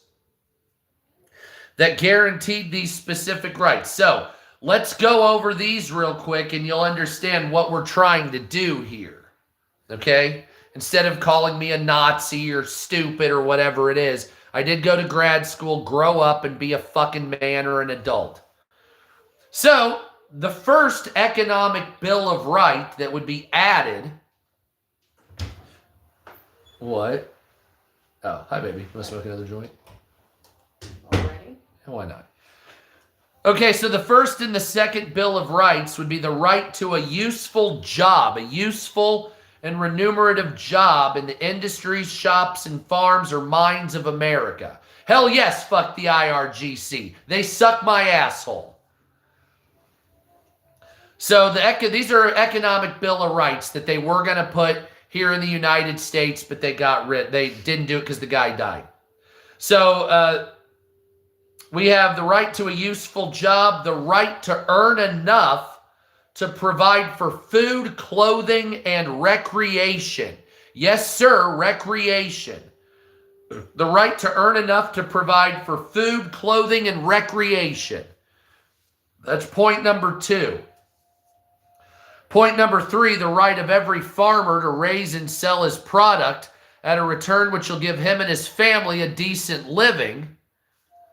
that guaranteed these specific rights. So let's go over these real quick and you'll understand what we're trying to do here. Okay? Instead of calling me a Nazi or stupid or whatever it is, I did go to grad school, grow up, and be a fucking man or an adult. So, the first economic Bill of Rights that would be added... What? Oh, hi, baby. You want to smoke another joint? Already? Why not? Okay, so the first and the second Bill of Rights would be the right to a useful job, a useful and remunerative job in the industries, shops, and farms or mines of America. Hell yes, fuck the IRGC. They suck my asshole. So these are economic Bill of Rights that they were going to put here in the United States, but they didn't do it because the guy died. So we have the right to a useful job, the right to earn enough to provide for food, clothing, and recreation. Yes, sir, recreation. The right to earn enough to provide for food, clothing, and recreation. That's point number 2. Point number 3, the right of every farmer to raise and sell his product at a return which will give him and his family a decent living.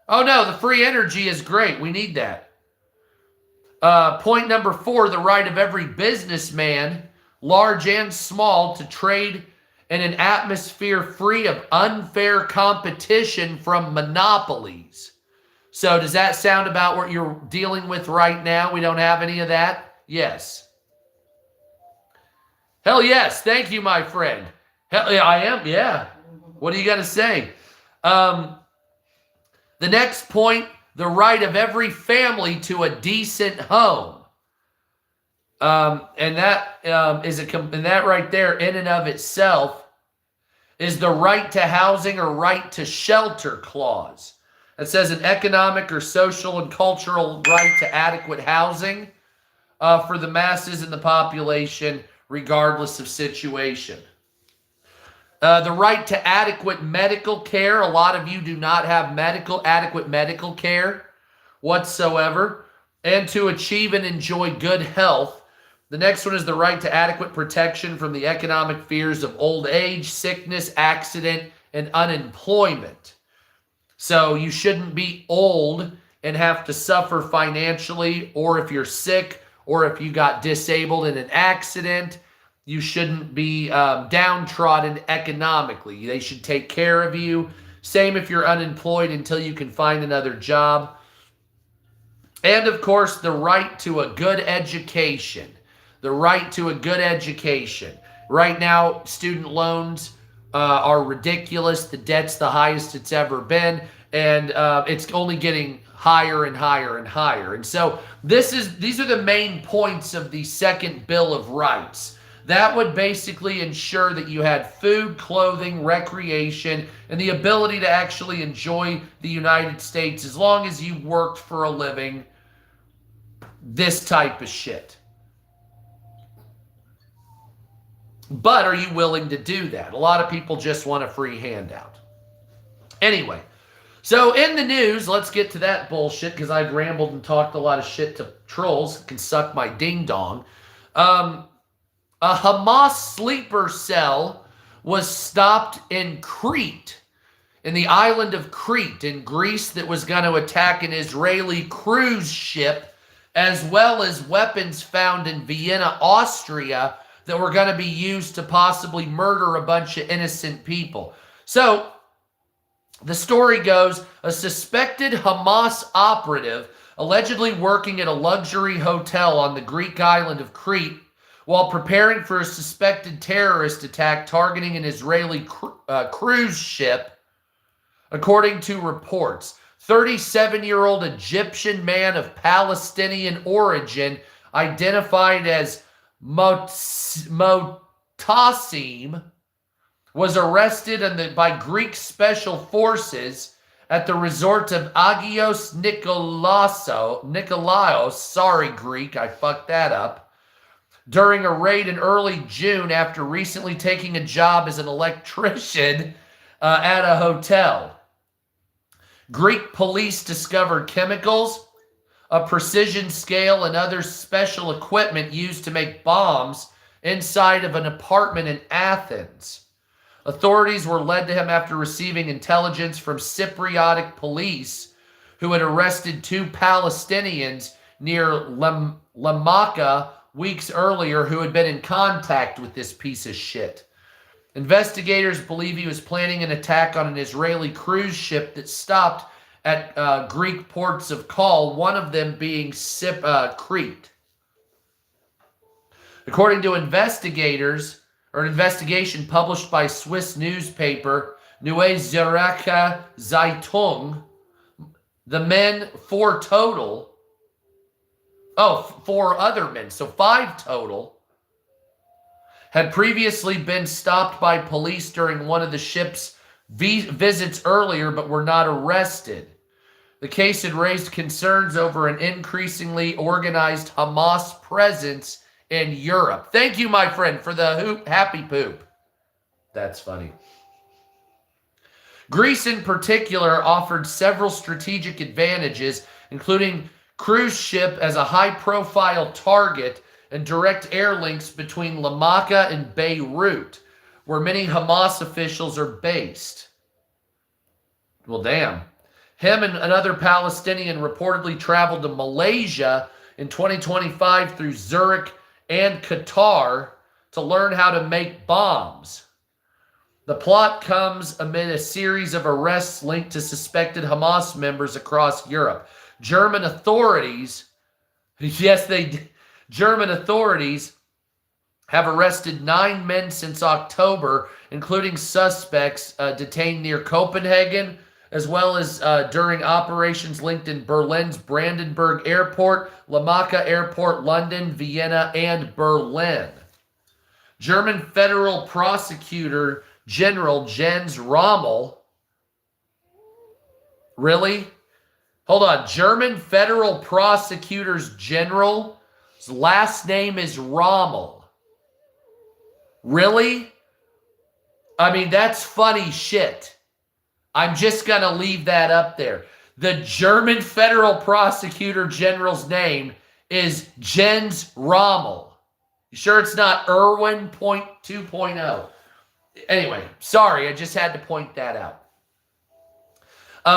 Oh no, the free energy is great. We need that. Point number 4, the right of every businessman, large and small, to trade in an atmosphere free of unfair competition from monopolies. So does that sound about what you're dealing with right now? We don't have any of that? Yes. Hell yes. Thank you, my friend. Hell yeah, I am. Yeah. What do you got to say? The next point, the right of every family to a decent home. And that right there in and of itself is the right to housing or right to shelter clause. It says an economic or social and cultural right to adequate housing for the masses in the population, regardless of situation. The right to adequate medical care. A lot of you do not have adequate medical care whatsoever. And to achieve and enjoy good health. The next one is the right to adequate protection from the economic fears of old age, sickness, accident, and unemployment. So you shouldn't be old and have to suffer financially, or if you're sick, or if you got disabled in an accident, you shouldn't be downtrodden economically. They should take care of you. Same if you're unemployed until you can find another job. And of course, the right to a good education. The right to a good education. Right now, student loans are ridiculous. The debt's the highest it's ever been. and it's only getting higher and higher and higher. And so these are the main points of the second Bill of Rights. That would basically ensure that you had food, clothing, recreation, and the ability to actually enjoy the United States as long as you worked for a living. This type of shit. But are you willing to do that? A lot of people just want a free handout. Anyway, so in the news, let's get to that bullshit because I've rambled and talked a lot of shit to trolls. Can suck my ding dong. A Hamas sleeper cell was stopped in Crete, in the island of Crete in Greece, that was going to attack an Israeli cruise ship, as well as weapons found in Vienna, Austria, that were going to be used to possibly murder a bunch of innocent people. So, the story goes, a suspected Hamas operative allegedly working at a luxury hotel on the Greek island of Crete while preparing for a suspected terrorist attack targeting an Israeli cruise ship, according to reports. 37-year-old Egyptian man of Palestinian origin, identified as Motasim, was arrested by Greek special forces at the resort of Agios Nikolaos, sorry Greek, I fucked that up, during a raid in early June after recently taking a job as an electrician at a hotel. Greek police discovered chemicals, a precision scale, and other special equipment used to make bombs inside of an apartment in Athens. Authorities were led to him after receiving intelligence from Cypriotic police, who had arrested 2 Palestinians near Lamaka weeks earlier who had been in contact with this piece of shit. Investigators believe he was planning an attack on an Israeli cruise ship that stopped at Greek ports of call, one of them being Crete. According to investigators, or an investigation published by Swiss newspaper Neue Zürcher Zeitung, the men, 4 total, 4 other men, so 5 total, had previously been stopped by police during one of the ship's visits earlier, but were not arrested. The case had raised concerns over an increasingly organized Hamas presence in Europe. Thank you, my friend, for the happy poop. That's funny. Greece in particular offered several strategic advantages, including cruise ship as a high-profile target and direct air links between Lamaka and Beirut, where many Hamas officials are based. Well, damn. Him and another Palestinian reportedly traveled to Malaysia in 2025 through Zurich and Qatar to learn how to make bombs. The plot comes amid a series of arrests linked to suspected Hamas members across Europe. German authorities have arrested 9 men since October, including suspects detained near Copenhagen, as well as during operations linked in Berlin's Brandenburg Airport, Lamaka Airport, London, Vienna, and Berlin. German Federal Prosecutor General Jens Rommel. Really? Hold on. German Federal Prosecutors General's last name is Rommel. Really? I mean, that's funny shit. I'm just going to leave that up there. The German Federal Prosecutor General's name is Jens Rommel. You sure it's not Irwin 2.0? Anyway, sorry, I just had to point that out.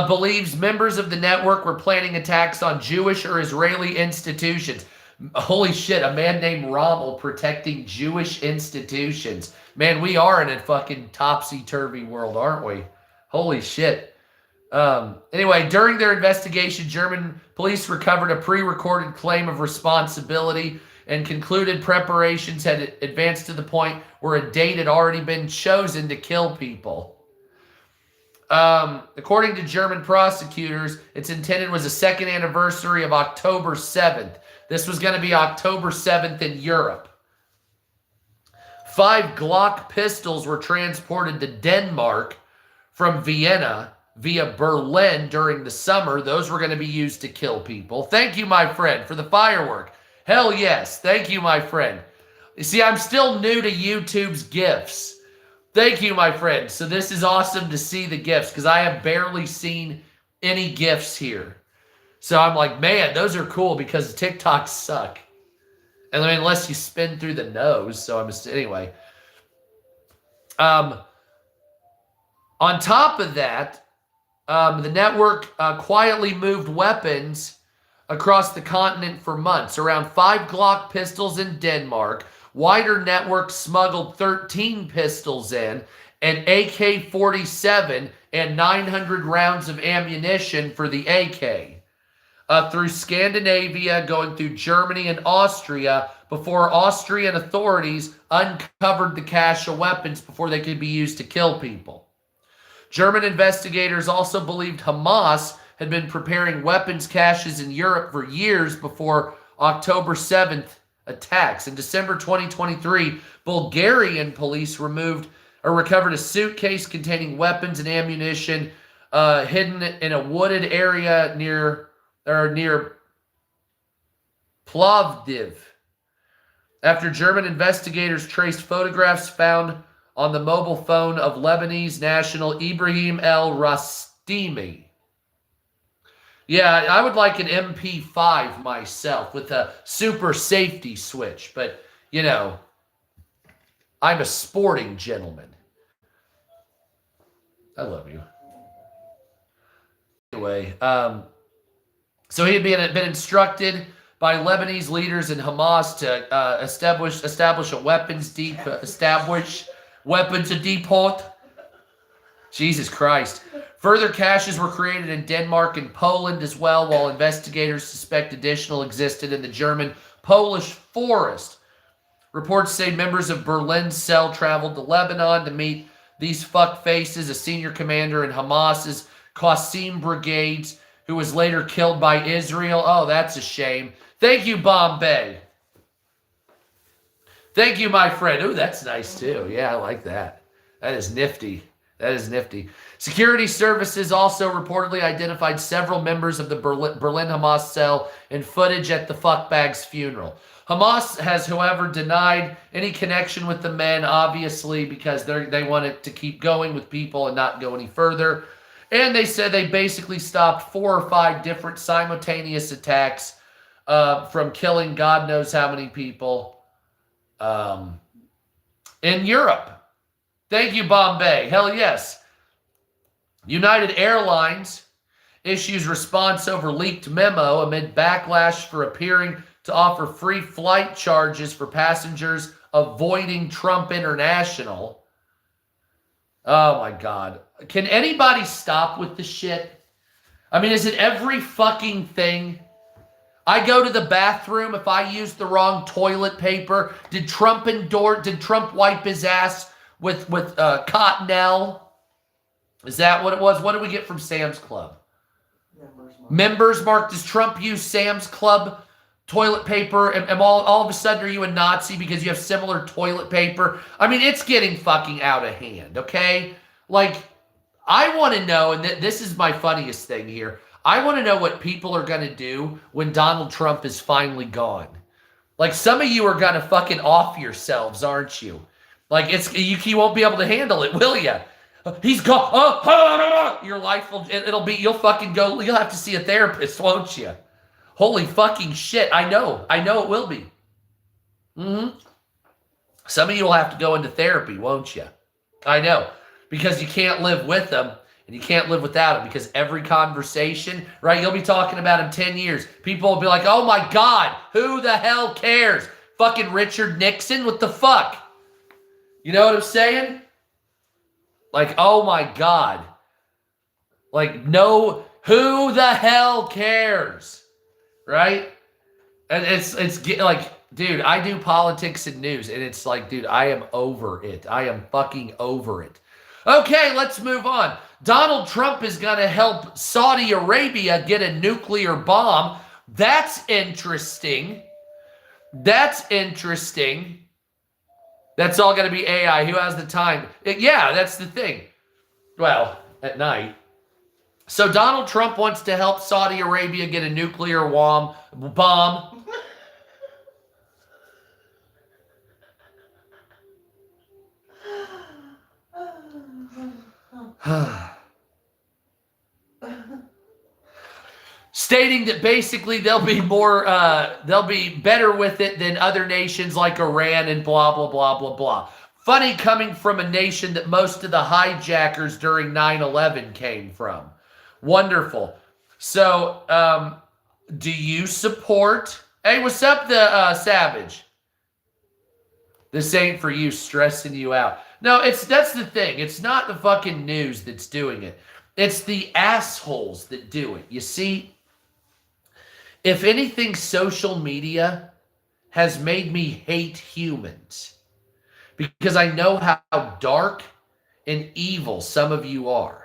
Believes members of the network were planning attacks on Jewish or Israeli institutions. Holy shit, a man named Rommel protecting Jewish institutions. Man, we are in a fucking topsy-turvy world, aren't we? Holy shit. Anyway, during their investigation, German police recovered a pre-recorded claim of responsibility and concluded preparations had advanced to the point where a date had already been chosen to kill people. According to German prosecutors, its intended was the second anniversary of October 7th. This was going to be October 7th in Europe. 5 Glock pistols were transported to Denmark from Vienna via Berlin during the summer. Those were going to be used to kill people. Thank you, my friend, for the firework. Hell yes. Thank you, my friend. You see, I'm still new to YouTube's GIFs. Thank you, my friend. So this is awesome to see the GIFs because I have barely seen any GIFs here. So I'm like, man, those are cool because TikToks suck. And I mean, unless you spin through the nose. So anyway. On top of that, the network quietly moved weapons across the continent for months. Around 5 Glock pistols in Denmark. Wider network smuggled 13 pistols in, an AK-47, and 900 rounds of ammunition for the AK. Through Scandinavia, going through Germany and Austria, before Austrian authorities uncovered the cache of weapons before they could be used to kill people. German investigators also believed Hamas had been preparing weapons caches in Europe for years before October 7th attacks. In December 2023, Bulgarian police recovered a suitcase containing weapons and ammunition hidden in a wooded area near Plovdiv. After German investigators traced photographs found on the mobile phone of Lebanese national Ibrahim El Rastimi. Yeah, I would like an MP5 myself with a super safety switch, but, you know, I'm a sporting gentleman. I love you. Anyway, so he had been instructed by Lebanese leaders in Hamas to establish a weapons depot. Jesus Christ. Further caches were created in Denmark and Poland as well, while investigators suspect additional existed in the German-Polish forest. Reports say members of Berlin's cell traveled to Lebanon to meet these fuckfaces, a senior commander in Hamas's Qasim brigades, who was later killed by Israel. Oh, that's a shame. Thank you, Bombay. Thank you, my friend. Oh, that's nice too. Yeah, I like that. That is nifty. That is nifty. Security services also reportedly identified several members of the Berlin Hamas cell in footage at the fuckbag's funeral. Hamas has, however, denied any connection with the men, obviously, because they want it to keep going with people and not go any further. And they said they basically stopped 4 or 5 different simultaneous attacks from killing God knows how many people in Europe. Thank you, Bombay. Hell yes. United Airlines issues response over leaked memo amid backlash for appearing to offer free flight charges for passengers avoiding Trump International. Oh my God. Can anybody stop with the shit? I mean, is it every fucking thing? I go to the bathroom if I use the wrong toilet paper. Did Trump wipe his ass with Cottonelle? Is that what it was? What did we get from Sam's Club? Members mark. Does Trump use Sam's Club toilet paper? And all of a sudden, are you a Nazi because you have similar toilet paper? I mean, it's getting fucking out of hand, okay? Like, I want to know, and this is my funniest thing here, I want to know what people are going to do when Donald Trump is finally gone. Like, some of you are going to fucking off yourselves, aren't you? Like, you won't be able to handle it, will you? He's gone. Your life you'll fucking go, you'll have to see a therapist, won't you? Holy fucking shit. I know it will be. Some of you will have to go into therapy, won't you? I know. Because you can't live with them and you can't live without them, because every conversation, right, you'll be talking about him 10 years. People will be like, oh my God, who the hell cares? Fucking Richard Nixon? What the fuck? You know what I'm saying? Like, oh my God. Like, no, who the hell cares? Right? And it's like, dude, I do politics and news, and it's like, dude, I am over it. I am fucking over it. Okay, let's move on. Donald Trump is going to help Saudi Arabia get a nuclear bomb. That's interesting. That's interesting. That's all going to be AI. Who has the time? Yeah, that's the thing. Well, at night. So Donald Trump wants to help Saudi Arabia get a nuclear bomb. Stating that basically they'll be better with it than other nations like Iran and blah, blah, blah, blah, blah. Funny coming from a nation that most of the hijackers during 9/11 came from. Wonderful. So, do you support... Hey, what's up, the Savage? This ain't for you, stressing you out. No, that's the thing. It's not the fucking news that's doing it. It's the assholes that do it. You see, if anything, social media has made me hate humans because I know how dark and evil some of you are.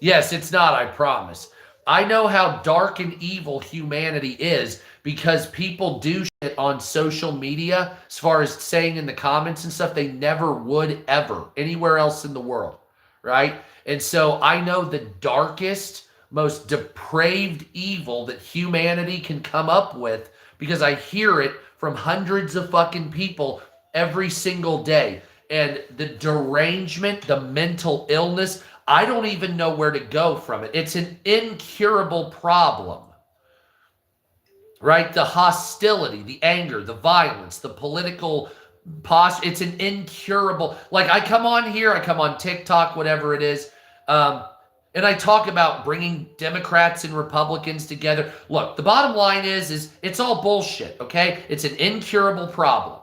Yes, it's not, I promise. I know how dark and evil humanity is because people do shit on social media as far as saying in the comments and stuff they never would ever anywhere else in the world, right? And so I know the darkest, most depraved evil that humanity can come up with because I hear it from hundreds of fucking people every single day. And the derangement, the mental illness, I don't even know where to go from it. It's an incurable problem, right? The hostility, the anger, the violence, the political posture. It's an incurable, like I come on here, I come on TikTok, whatever it is, and I talk about bringing Democrats and Republicans together. Look, the bottom line is it's all bullshit, okay? It's an incurable problem.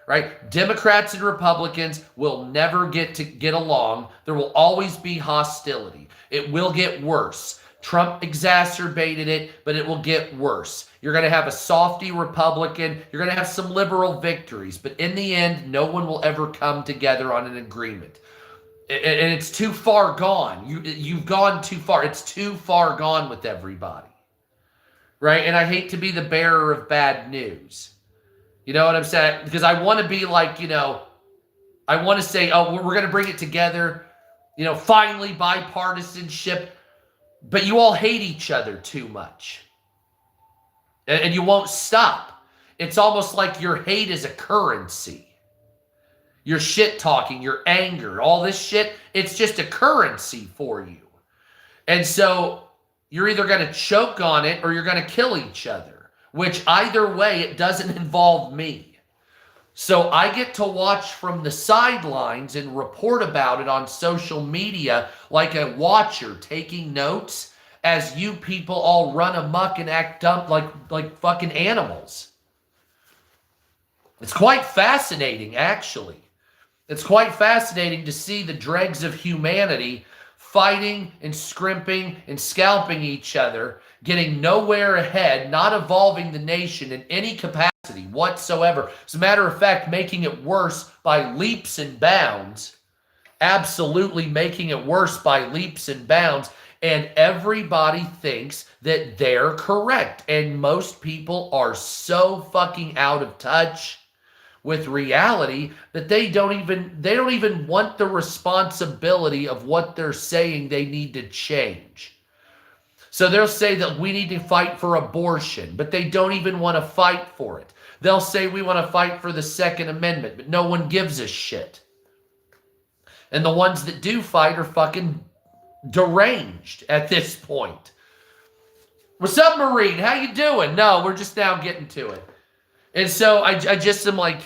Right? Democrats and Republicans will never get along. There will always be hostility. It will get worse. Trump exacerbated it, but it will get worse. You're going to have a softy Republican. You're going to have some liberal victories. But in the end, no one will ever come together on an agreement. And it's too far gone. You've gone too far. It's too far gone with everybody. Right? And I hate to be the bearer of bad news. You know what I'm saying? Because I want to be like, I want to say, oh, we're going to bring it together. Finally bipartisanship. But you all hate each other too much. And you won't stop. It's almost like your hate is a currency. Your shit talking, your anger, all this shit, it's just a currency for you. And so you're either going to choke on it or you're going to kill each other. Which either way, it doesn't involve me. So I get to watch from the sidelines and report about it on social media like a watcher taking notes as you people all run amok and act dumb like fucking animals. It's quite fascinating, actually. It's quite fascinating to see the dregs of humanity fighting and scrimping and scalping each other, getting nowhere ahead, not evolving the nation in any capacity whatsoever. As a matter of fact, making it worse by leaps and bounds. Absolutely making it worse by leaps and bounds. And everybody thinks that they're correct. And most people are so fucking out of touch with reality that they don't even want the responsibility of what they're saying they need to change. So they'll say that we need to fight for abortion, but they don't even want to fight for it. They'll say we want to fight for the Second Amendment, but no one gives a shit. And the ones that do fight are fucking deranged at this point. What's up, Marine? How you doing? No, we're just now getting to it. And so I just am like,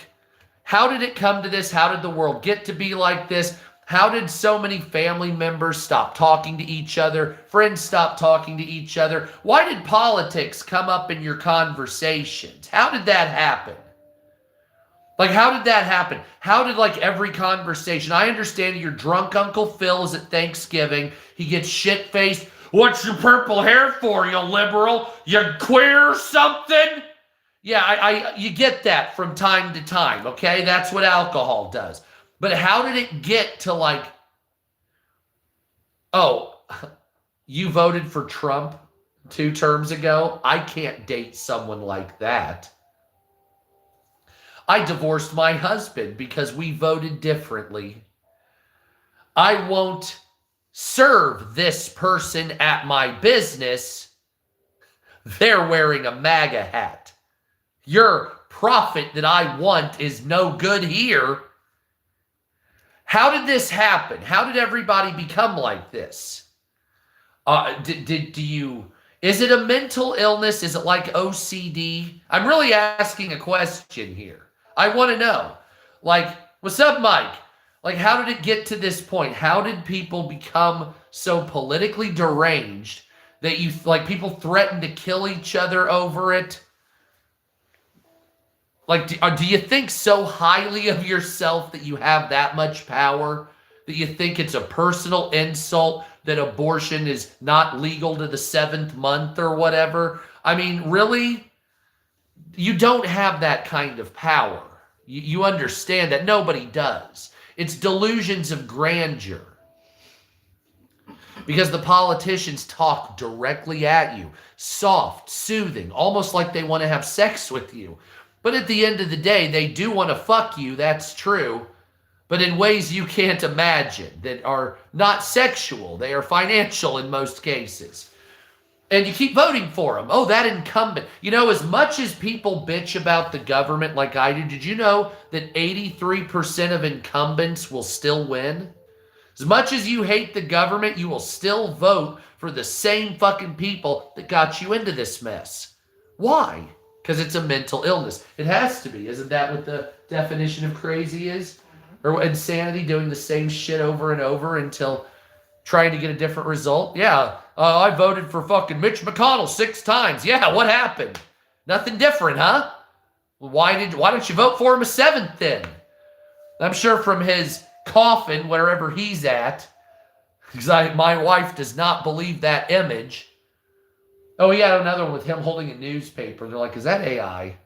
how did it come to this? How did the world get to be like this? How did so many family members stop talking to each other? Friends stop talking to each other? Why did politics come up in your conversations? How did that happen? Like, how did that happen? How did, like, every conversation? I understand your drunk Uncle Phil is at Thanksgiving. He gets shit-faced. What's your purple hair for, you liberal? You queer or something? Yeah, you get that from time to time, okay? That's what alcohol does. But how did it get to, like, Oh, you voted for Trump 2 terms ago? I can't date someone like that. I divorced my husband because we voted differently. I won't serve this person at my business. They're wearing a MAGA hat. Your profit that I want is no good here. How did this happen? How did everybody become like this? Is it a mental illness? Is it like OCD? I'm really asking a question here. I want to know. Like, what's up, Mike? Like, how did it get to this point? How did people become so politically deranged that people threaten to kill each other over it? Like, do you think so highly of yourself that you have that much power? That you think it's a personal insult that abortion is not legal to the 7th month or whatever? I mean, really? You don't have that kind of power. You understand that. Nobody does. It's delusions of grandeur. Because the politicians talk directly at you. Soft, soothing, almost like they want to have sex with you. But at the end of the day, they do want to fuck you, that's true. But in ways you can't imagine that are not sexual. They are financial in most cases. And you keep voting for them. Oh, that incumbent. You know, as much as people bitch about the government like I do, did you know that 83% of incumbents will still win? As much as you hate the government, you will still vote for the same fucking people that got you into this mess. Why? Because it's a mental illness. It has to be. Isn't that what the definition of crazy is? Or insanity, doing the same shit over and over until trying to get a different result? Yeah, I voted for fucking Mitch McConnell 6 times. Yeah, what happened? Nothing different, huh? Well, why don't you vote for him a 7th then? I'm sure from his coffin, wherever he's at, because my wife does not believe that image. Oh, he had another one with him holding a newspaper. They're like, is that AI?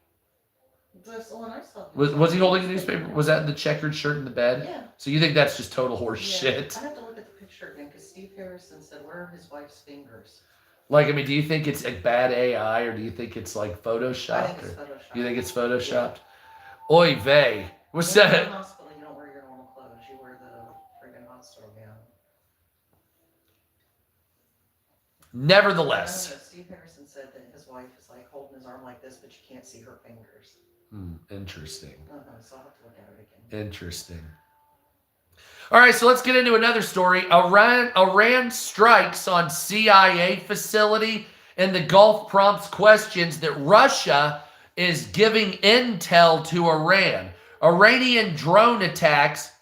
That's the one I saw. Was he holding a newspaper? Was that the checkered shirt in the bed? Yeah. So you think that's just total horse shit? I have to look at the picture again because Steve Harrison said, where are his wife's fingers? Like, I mean, do you think it's a bad AI or do you think it's like Photoshopped? I think it's Photoshopped. You think it's Photoshopped? Yeah. Oy vey. What's In that? the hospital, you don't wear your normal clothes. You wear the friggin' hospital gown. Nevertheless. Steve Harrison said that his wife is like holding his arm like this, but you can't see her fingers. Interesting. So I'll have to look at it again. Interesting. All right, so let's get into another story. Iran strikes on CIA facility in the Gulf prompts questions that Russia is giving intel to Iran. Iranian drone attacks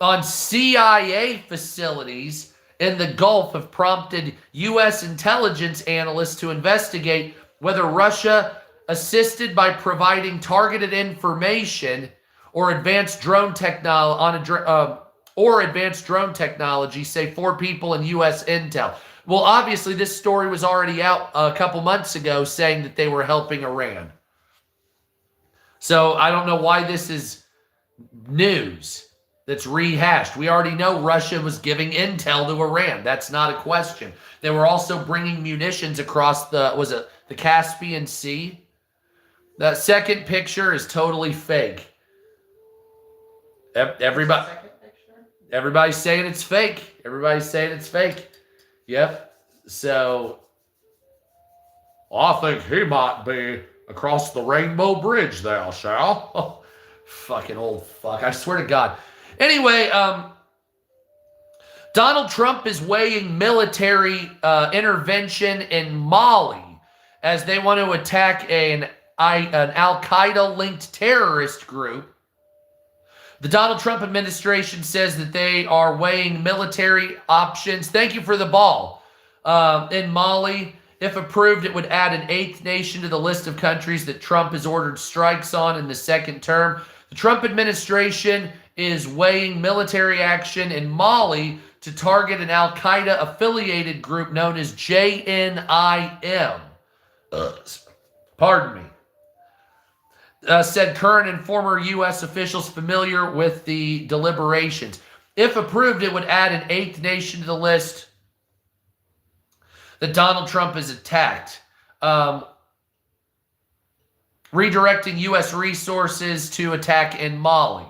on CIA facilities in the Gulf have prompted U.S. intelligence analysts to investigate whether Russia assisted by providing targeted information or advanced drone technology say 4 people in U.S. intel. Well, obviously, this story was already out a couple months ago saying that they were helping Iran. So I don't know why this is news that's rehashed. We already know Russia was giving intel to Iran. That's not a question. They were also bringing munitions across the Caspian Sea. That second picture is totally fake. Everybody's saying it's fake. Everybody's saying it's fake. Yep. So, I think he might be across the Rainbow Bridge there, shall? Oh, fucking old fuck. I swear to God. Anyway, Donald Trump is weighing military intervention in Mali as they want to attack an Al-Qaeda-linked terrorist group. The Donald Trump administration says that they are weighing military options. Thank you for the ball. In Mali, if approved, it would add an 8th nation to the list of countries that Trump has ordered strikes on in the 2nd term. The Trump administration is weighing military action in Mali to target an Al-Qaeda affiliated group known as JNIM. Pardon me. Said current and former U.S. officials familiar with the deliberations. If approved, it would add an 8th nation to the list that Donald Trump has attacked, redirecting U.S. resources to attack in Mali.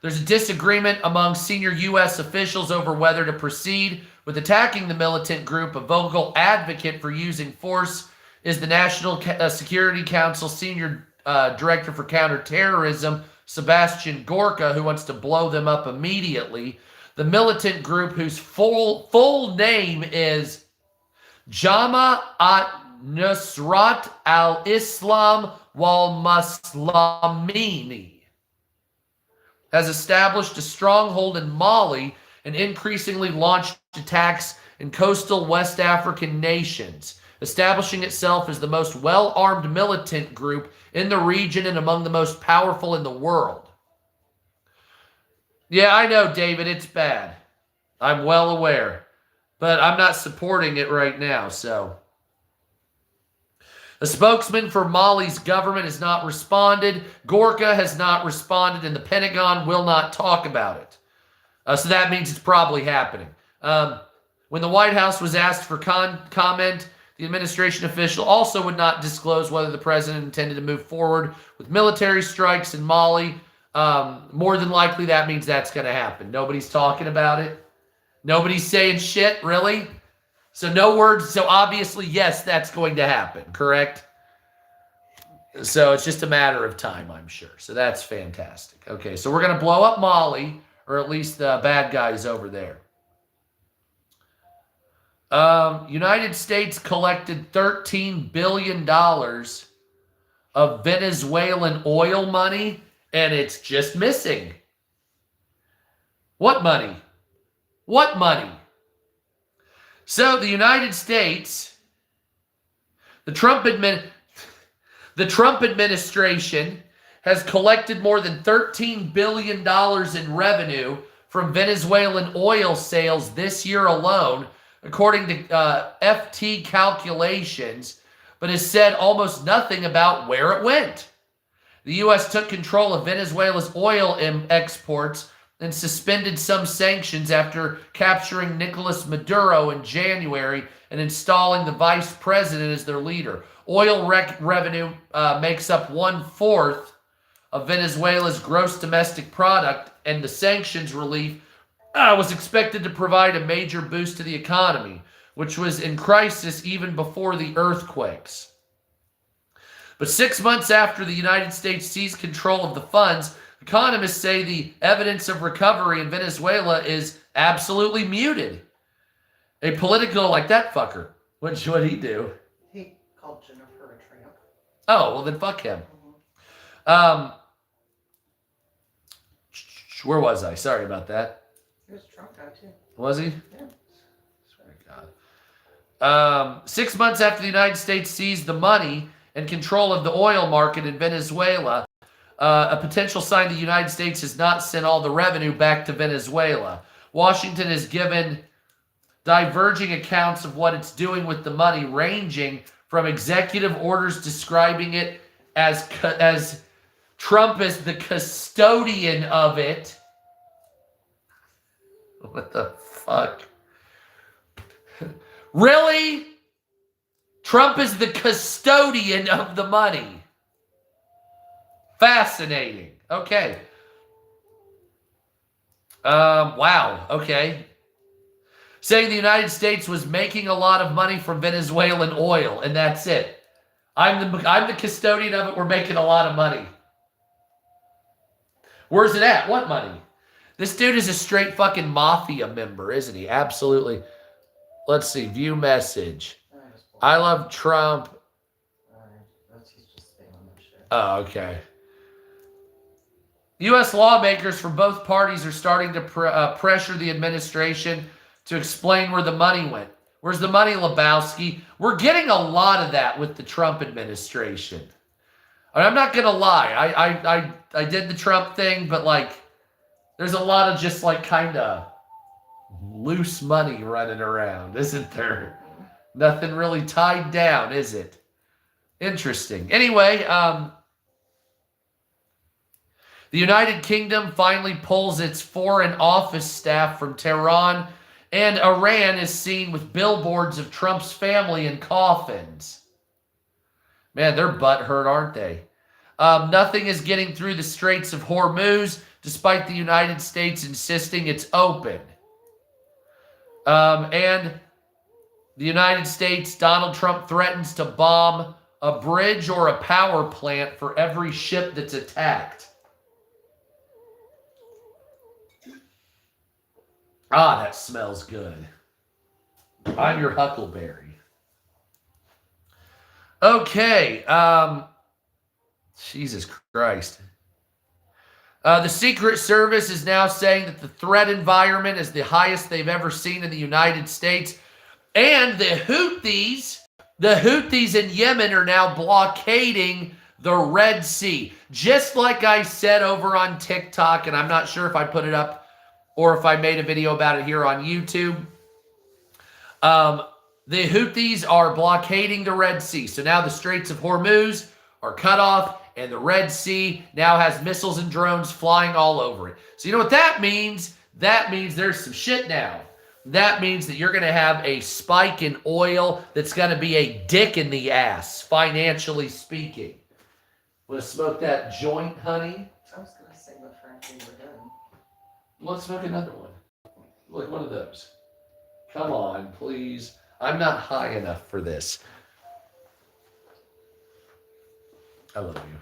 There's a disagreement among senior U.S. officials over whether to proceed with attacking the militant group. A vocal advocate for using force is the National Security Council Senior Director for Counterterrorism, Sebastian Gorka, who wants to blow them up immediately. The militant group, whose full name is Jama at-Nusrat al-Islam wal-Muslimeen, has established a stronghold in Mali and increasingly launched attacks in coastal West African nations, establishing itself as the most well-armed militant group in the region and among the most powerful in the world. Yeah, I know, David, it's bad. I'm well aware. But I'm not supporting it right now, so. A spokesman for Mali's government has not responded. Gorka has not responded, and the Pentagon will not talk about it. So that means it's probably happening. When the White House was asked for comment, the administration official also would not disclose whether the president intended to move forward with military strikes in Mali. More than likely, that means that's going to happen. Nobody's talking about it. Nobody's saying shit, really? So no words. So obviously, yes, that's going to happen, correct? So it's just a matter of time, I'm sure. So that's fantastic. Okay, so we're going to blow up Mali, or at least the bad guys over there. United States collected $13 billion of Venezuelan oil money, and it's just missing. What money? What money? So the United States, the Trump administration has collected more than $13 billion in revenue from Venezuelan oil sales this year alone, according to FT calculations, but has said almost nothing about where it went. The U.S. took control of Venezuela's oil exports and suspended some sanctions after capturing Nicolas Maduro in January and installing the vice president as their leader. Oil revenue makes up 1/4 of Venezuela's gross domestic product, and the sanctions relief was expected to provide a major boost to the economy, which was in crisis even before the earthquakes. But 6 months after the United States seized control of the funds, economists say the evidence of recovery in Venezuela is absolutely muted. A political, like that fucker. What'd he do? He called Jennifer a tramp. Oh, well then fuck him. Where was I? Sorry about that. He was a Trump guy too. Was he? Yeah. Swear to God. 6 months after the United States seized the money and control of the oil market in Venezuela, a potential sign the United States has not sent all the revenue back to Venezuela. Washington has given diverging accounts of what it's doing with the money, ranging from executive orders describing it as Trump is the custodian of it. What the fuck? Really? Trump is the custodian of the money. Fascinating. Okay. Wow. Okay. Saying the United States was making a lot of money from Venezuelan oil, and that's it. I'm the custodian of it. We're making a lot of money. Where's it at? What money? This dude is a straight fucking mafia member, isn't he? Absolutely. Let's see. View message. I love Trump. He's just saying that shit. Oh, okay. U.S. lawmakers from both parties are starting to pressure the administration to explain where the money went. Where's the money, Lebowski? We're getting a lot of that with the Trump administration. And I'm not going to lie. I did the Trump thing, but like, there's a lot of just like kind of loose money running around, isn't there? Nothing really tied down, is it? Interesting. Anyway, The United Kingdom finally pulls its foreign office staff from Tehran, and Iran is seen with billboards of Trump's family in coffins. Man, they're butthurt, aren't they? Nothing is getting through the Straits of Hormuz, despite the United States insisting it's open. And the United States, Donald Trump threatens to bomb a bridge or a power plant for every ship that's attacked. Ah, that smells good. I'm your Huckleberry. Okay. Jesus Christ. The Secret Service is now saying that the threat environment is the highest they've ever seen in the United States. And the Houthis in Yemen are now blockading the Red Sea. Just like I said over on TikTok, and I'm not sure if I put it up or if I made a video about it here on YouTube. The Houthis are blockading the Red Sea. So now the Straits of Hormuz are cut off, and the Red Sea now has missiles and drones flying all over it. So you know what that means? That means there's some shit now. That means that you're going to have a spike in oil that's going to be a dick in the ass, financially speaking. Want to smoke that joint, honey? I was going to say, but frankly, we're done. Let's smoke another one. Like one of those. Come on, please. I'm not high enough for this. I love you.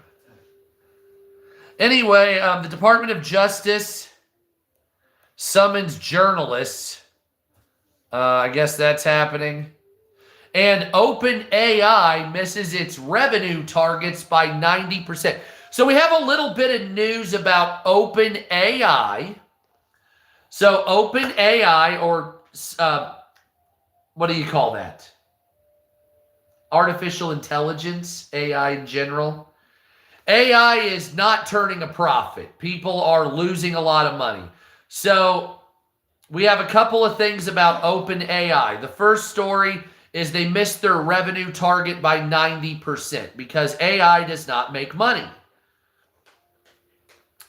Anyway, the Department of Justice summons journalists. I guess that's happening. And OpenAI misses its revenue targets by 90%. So we have a little bit of news about OpenAI. So OpenAI, or what do you call that? Artificial intelligence, AI in general. AI is not turning a profit. People are losing a lot of money. So we have a couple of things about OpenAI. The first story is they missed their revenue target by 90% because AI does not make money.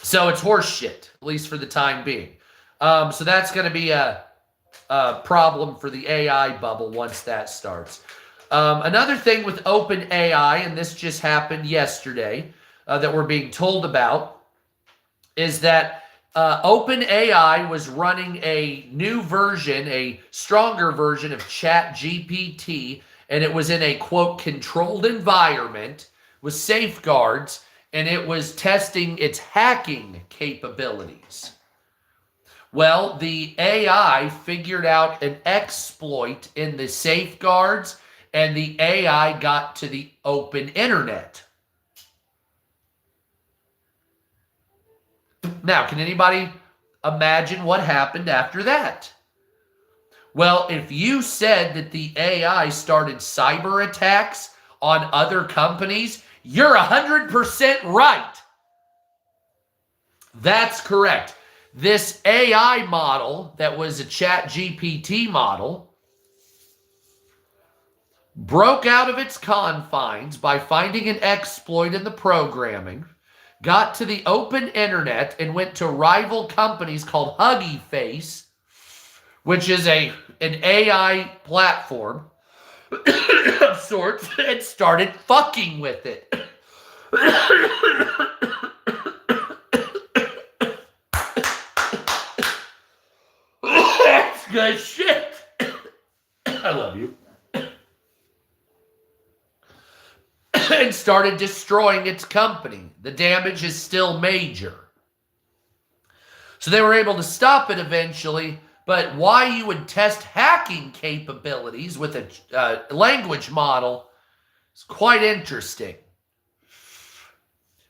So it's horse shit, at least for the time being. So that's going to be a problem for the AI bubble once that starts. Another thing with OpenAI, and this just happened yesterday, that we're being told about, is that OpenAI was running a new version, a stronger version of ChatGPT, and it was in a, quote, controlled environment with safeguards, and it was testing its hacking capabilities. Well, the AI figured out an exploit in the safeguards, and the AI got to the open internet. Now, can anybody imagine what happened after that? Well, if you said that the AI started cyber attacks on other companies, you're 100% right. That's correct. This AI model that was a ChatGPT model broke out of its confines by finding an exploit in the programming, got to the open internet, and went to rival companies called Hugging Face, which is an AI platform of sorts, and started fucking with it. That's good shit. I love you. And started destroying its company. The damage is still major. So they were able to stop it eventually, but why you would test hacking capabilities with a language model is quite interesting.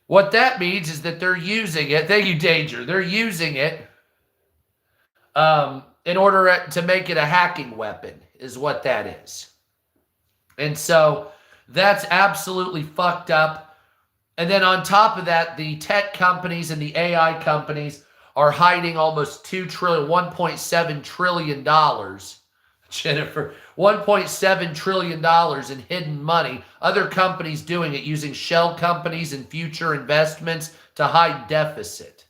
What that means is that they're using it, thank you, Danger, they're using it in order to make it a hacking weapon, is what that is. And so that's absolutely fucked up. And then on top of that, the tech companies and the AI companies are hiding almost $1.7 trillion Jennifer, $1.7 trillion in hidden money. Other companies doing it using shell companies and future investments to hide deficit.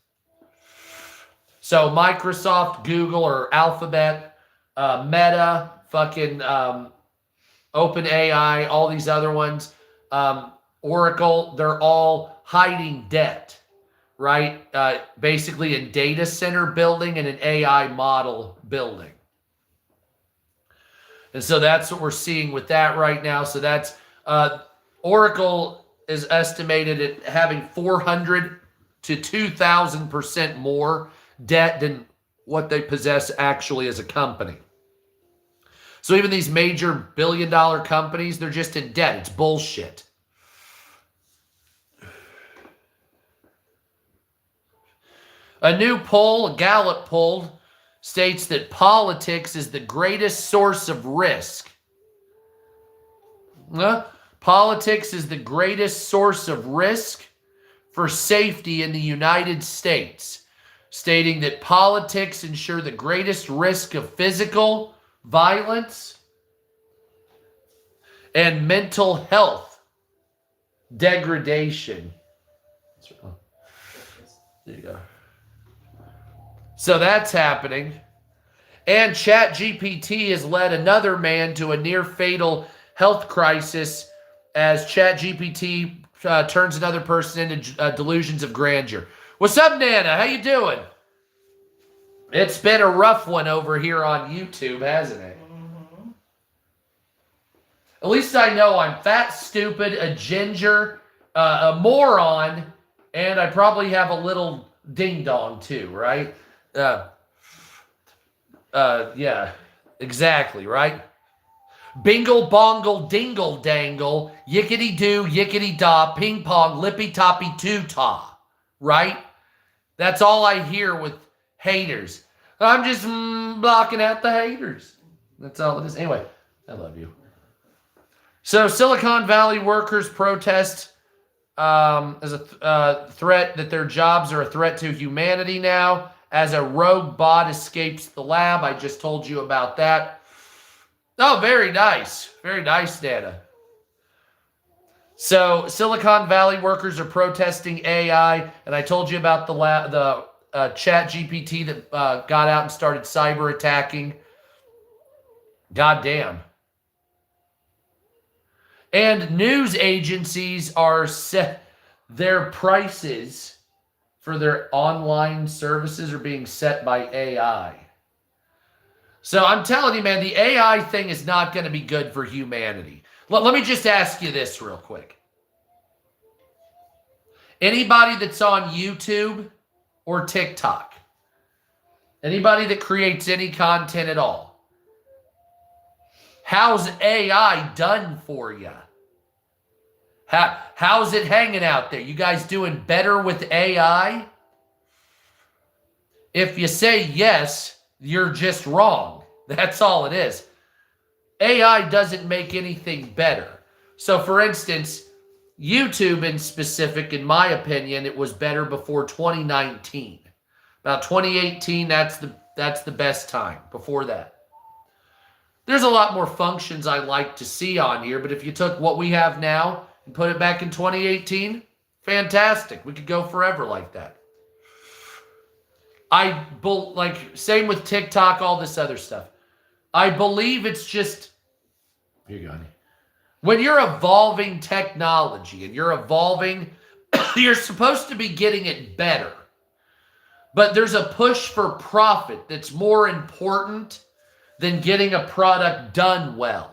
So Microsoft, Google, or Alphabet, Meta, fucking OpenAI, all these other ones, Oracle, they're all hiding debt, right? Basically in data center building and an AI model building. And so that's what we're seeing with that right now. So that's Oracle is estimated at having 400 to 2,000% more debt than what they possess actually as a company. So even these major billion-dollar companies, they're just in debt. It's bullshit. A new poll, a Gallup poll, states that politics is the greatest source of risk. Politics is the greatest source of risk for safety in the United States, stating that politics ensure the greatest risk of physical violence and mental health degradation. There you go. So that's happening. And ChatGPT has led another man to a near-fatal health crisis as ChatGPT turns another person into delusions of grandeur. What's up, Nana? How you doing? It's been a rough one over here on YouTube, hasn't it? Mm-hmm. At least I know I'm fat, stupid, a ginger, a moron, and I probably have a little ding-dong too, right? Yeah, exactly, right? Bingle, bongle, dingle, dangle, yickety-doo, yickety-da, ping-pong, lippy-toppy, too-ta, right? That's all I hear with haters. I'm just blocking out the haters. That's all it is. Anyway, I love you. So Silicon Valley workers protest as a threat that their jobs are a threat to humanity now as a rogue bot escapes the lab. I just told you about that. Oh, very nice. Very nice, Dana. So Silicon Valley workers are protesting AI, and I told you about the ChatGPT that got out and started cyber attacking. God damn. And news agencies are set, their prices for their online services are being set by AI. So I'm telling you, man, the AI thing is not going to be good for humanity. Let me just ask you this real quick. Anybody that's on YouTube or TikTok, anybody that creates any content at all, how's AI done for you? How's it hanging out there? You guys doing better with AI? If you say yes, you're just wrong. That's all it is. AI doesn't make anything better. So for instance, YouTube in specific, in my opinion, it was better before 2019. About 2018, that's the best time. Before that. There's a lot more functions I like to see on here, but if you took what we have now and put it back in 2018, fantastic. We could go forever like that. Same with TikTok, all this other stuff. I believe it's just, here you go, honey. When you're evolving technology and you're evolving, you're supposed to be getting it better. But there's a push for profit that's more important than getting a product done well.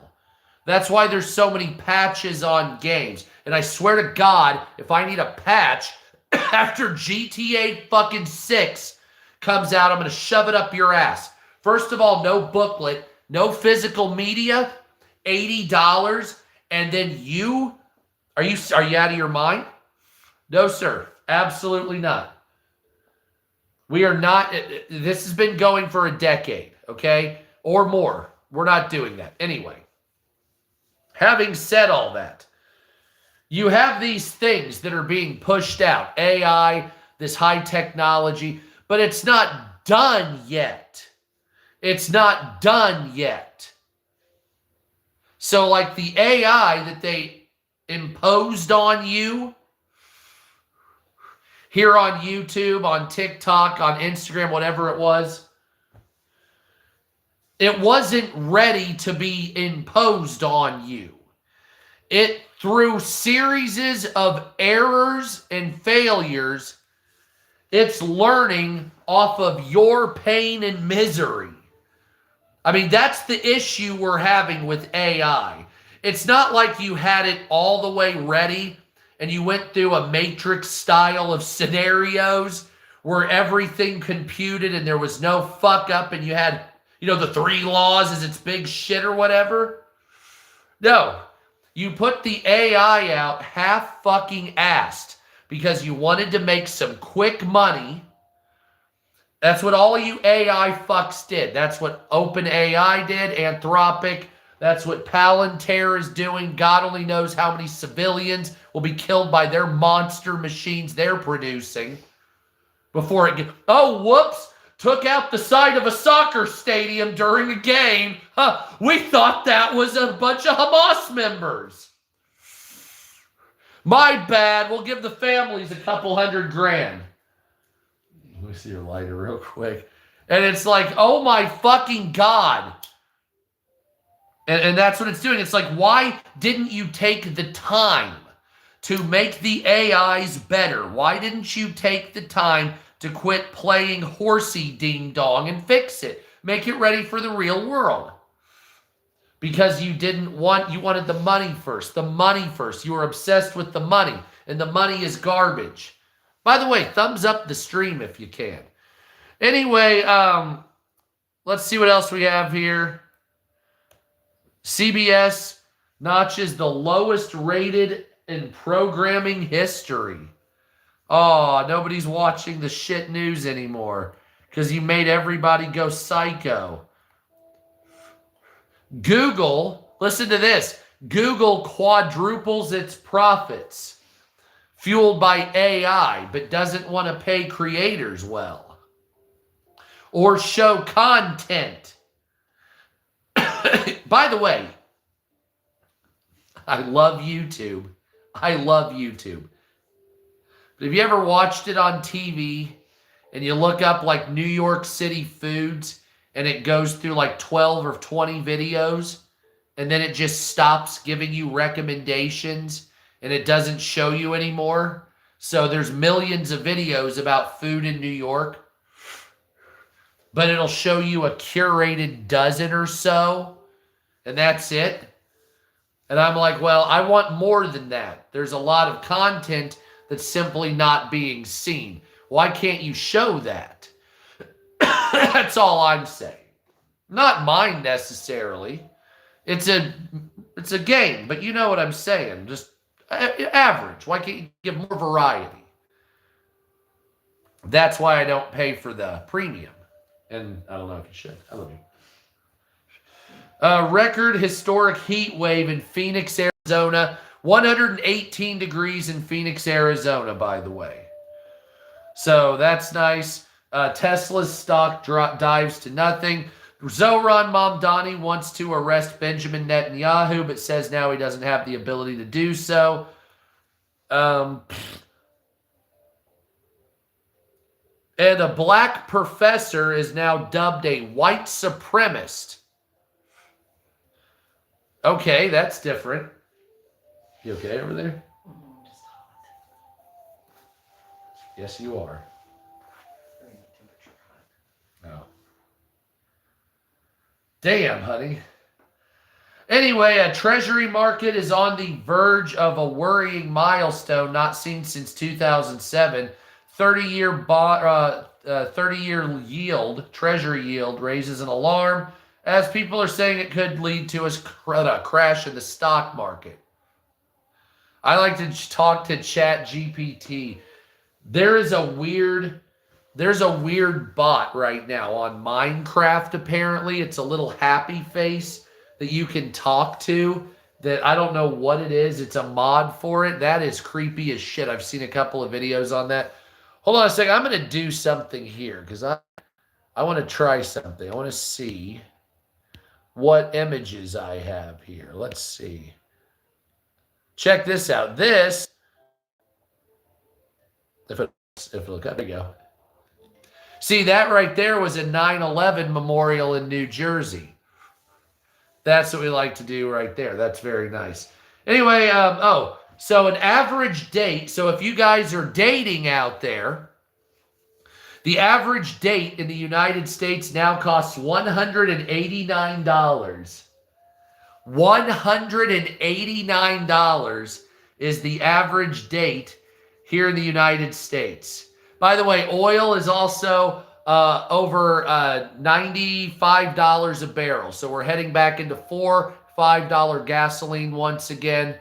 That's why there's so many patches on games. And I swear to God, if I need a patch after GTA fucking 6 comes out, I'm going to shove it up your ass. First of all, no booklet, no physical media, $80, and then are you out of your mind? No, sir. Absolutely not. We are not, this has been going for a decade, okay? Or more. We're not doing that. Anyway, having said all that, you have these things that are being pushed out. AI, this high technology, but it's not done yet. It's not done yet. So like the AI that they imposed on you here on YouTube, on TikTok, on Instagram, whatever it was, it wasn't ready to be imposed on you. It, through series of errors and failures, it's learning off of your pain and misery. I mean, that's the issue we're having with AI. It's not like you had it all the way ready and you went through a matrix style of scenarios where everything computed and there was no fuck up and you had, the 3 laws as its big shit or whatever. No, you put the AI out half fucking assed because you wanted to make some quick money. That's what all of you AI fucks did. That's what OpenAI did, Anthropic. That's what Palantir is doing. God only knows how many civilians will be killed by their monster machines they're producing before it gets... Oh, whoops! Took out the side of a soccer stadium during a game. We thought that was a bunch of Hamas members. My bad. We'll give the families a couple $100,000. Let me see your lighter real quick. And it's like, oh my fucking God. And that's what it's doing. It's like, why didn't you take the time to make the AIs better? Why didn't you take the time to quit playing horsey ding dong and fix it? Make it ready for the real world. Because you wanted the money first. The money first. You were obsessed with the money. And the money is garbage. By the way, thumbs up the stream if you can. Anyway, let's see what else we have here. CBS notches the lowest rated in programming history. Oh, nobody's watching the shit news anymore because you made everybody go psycho. Google, listen to this. Google quadruples its profits fueled by AI, but doesn't want to pay creators well or show content. By the way, I love YouTube. I love YouTube. But have you ever watched it on TV and you look up like New York City foods and it goes through like 12 or 20 videos and then it just stops giving you recommendations and it doesn't show you anymore? So there's millions of videos about food in New York, but it'll show you a curated dozen or so, and that's it. And I'm like, well, I want more than that. There's a lot of content that's simply not being seen. Why can't you show that? That's all I'm saying. Not mine necessarily. It's a game, but you know what I'm saying. Just average. Why can't you give more variety? That's why I don't pay for the premium. And I don't know if you should. I love you. Record historic heat wave in Phoenix, Arizona. 118 degrees in Phoenix, Arizona, by the way. So that's nice. Tesla's stock dives to nothing. Zohran Mamdani wants to arrest Benjamin Netanyahu, but says now he doesn't have the ability to do so. And a black professor is now dubbed a white supremacist. Okay, that's different. You okay over there? Just hot. Yes, you are. Very temperature hot. Oh. Damn, honey. Anyway, a treasury market is on the verge of a worrying milestone not seen since 2007. 30-year yield, treasury yield, raises an alarm as people are saying it could lead to a crash in the stock market. I like to talk to ChatGPT. There's a weird bot right now on Minecraft, apparently. It's a little happy face that you can talk to that I don't know what it is. It's a mod for it. That is creepy as shit. I've seen a couple of videos on that. Hold on a second. I'm going to do something here because I want to try something. I want to see what images I have here. Let's see. Check this out. This, if it look up, there you go. See, that right there was a 9/11 memorial in New Jersey. That's what we like to do right there. That's very nice. Anyway, so an average date. So if you guys are dating out there, the average date in the United States now costs $189. $189 is the average date here in the United States. By the way, oil is also over $95 a barrel. So we're heading back into $4-5 gasoline once again.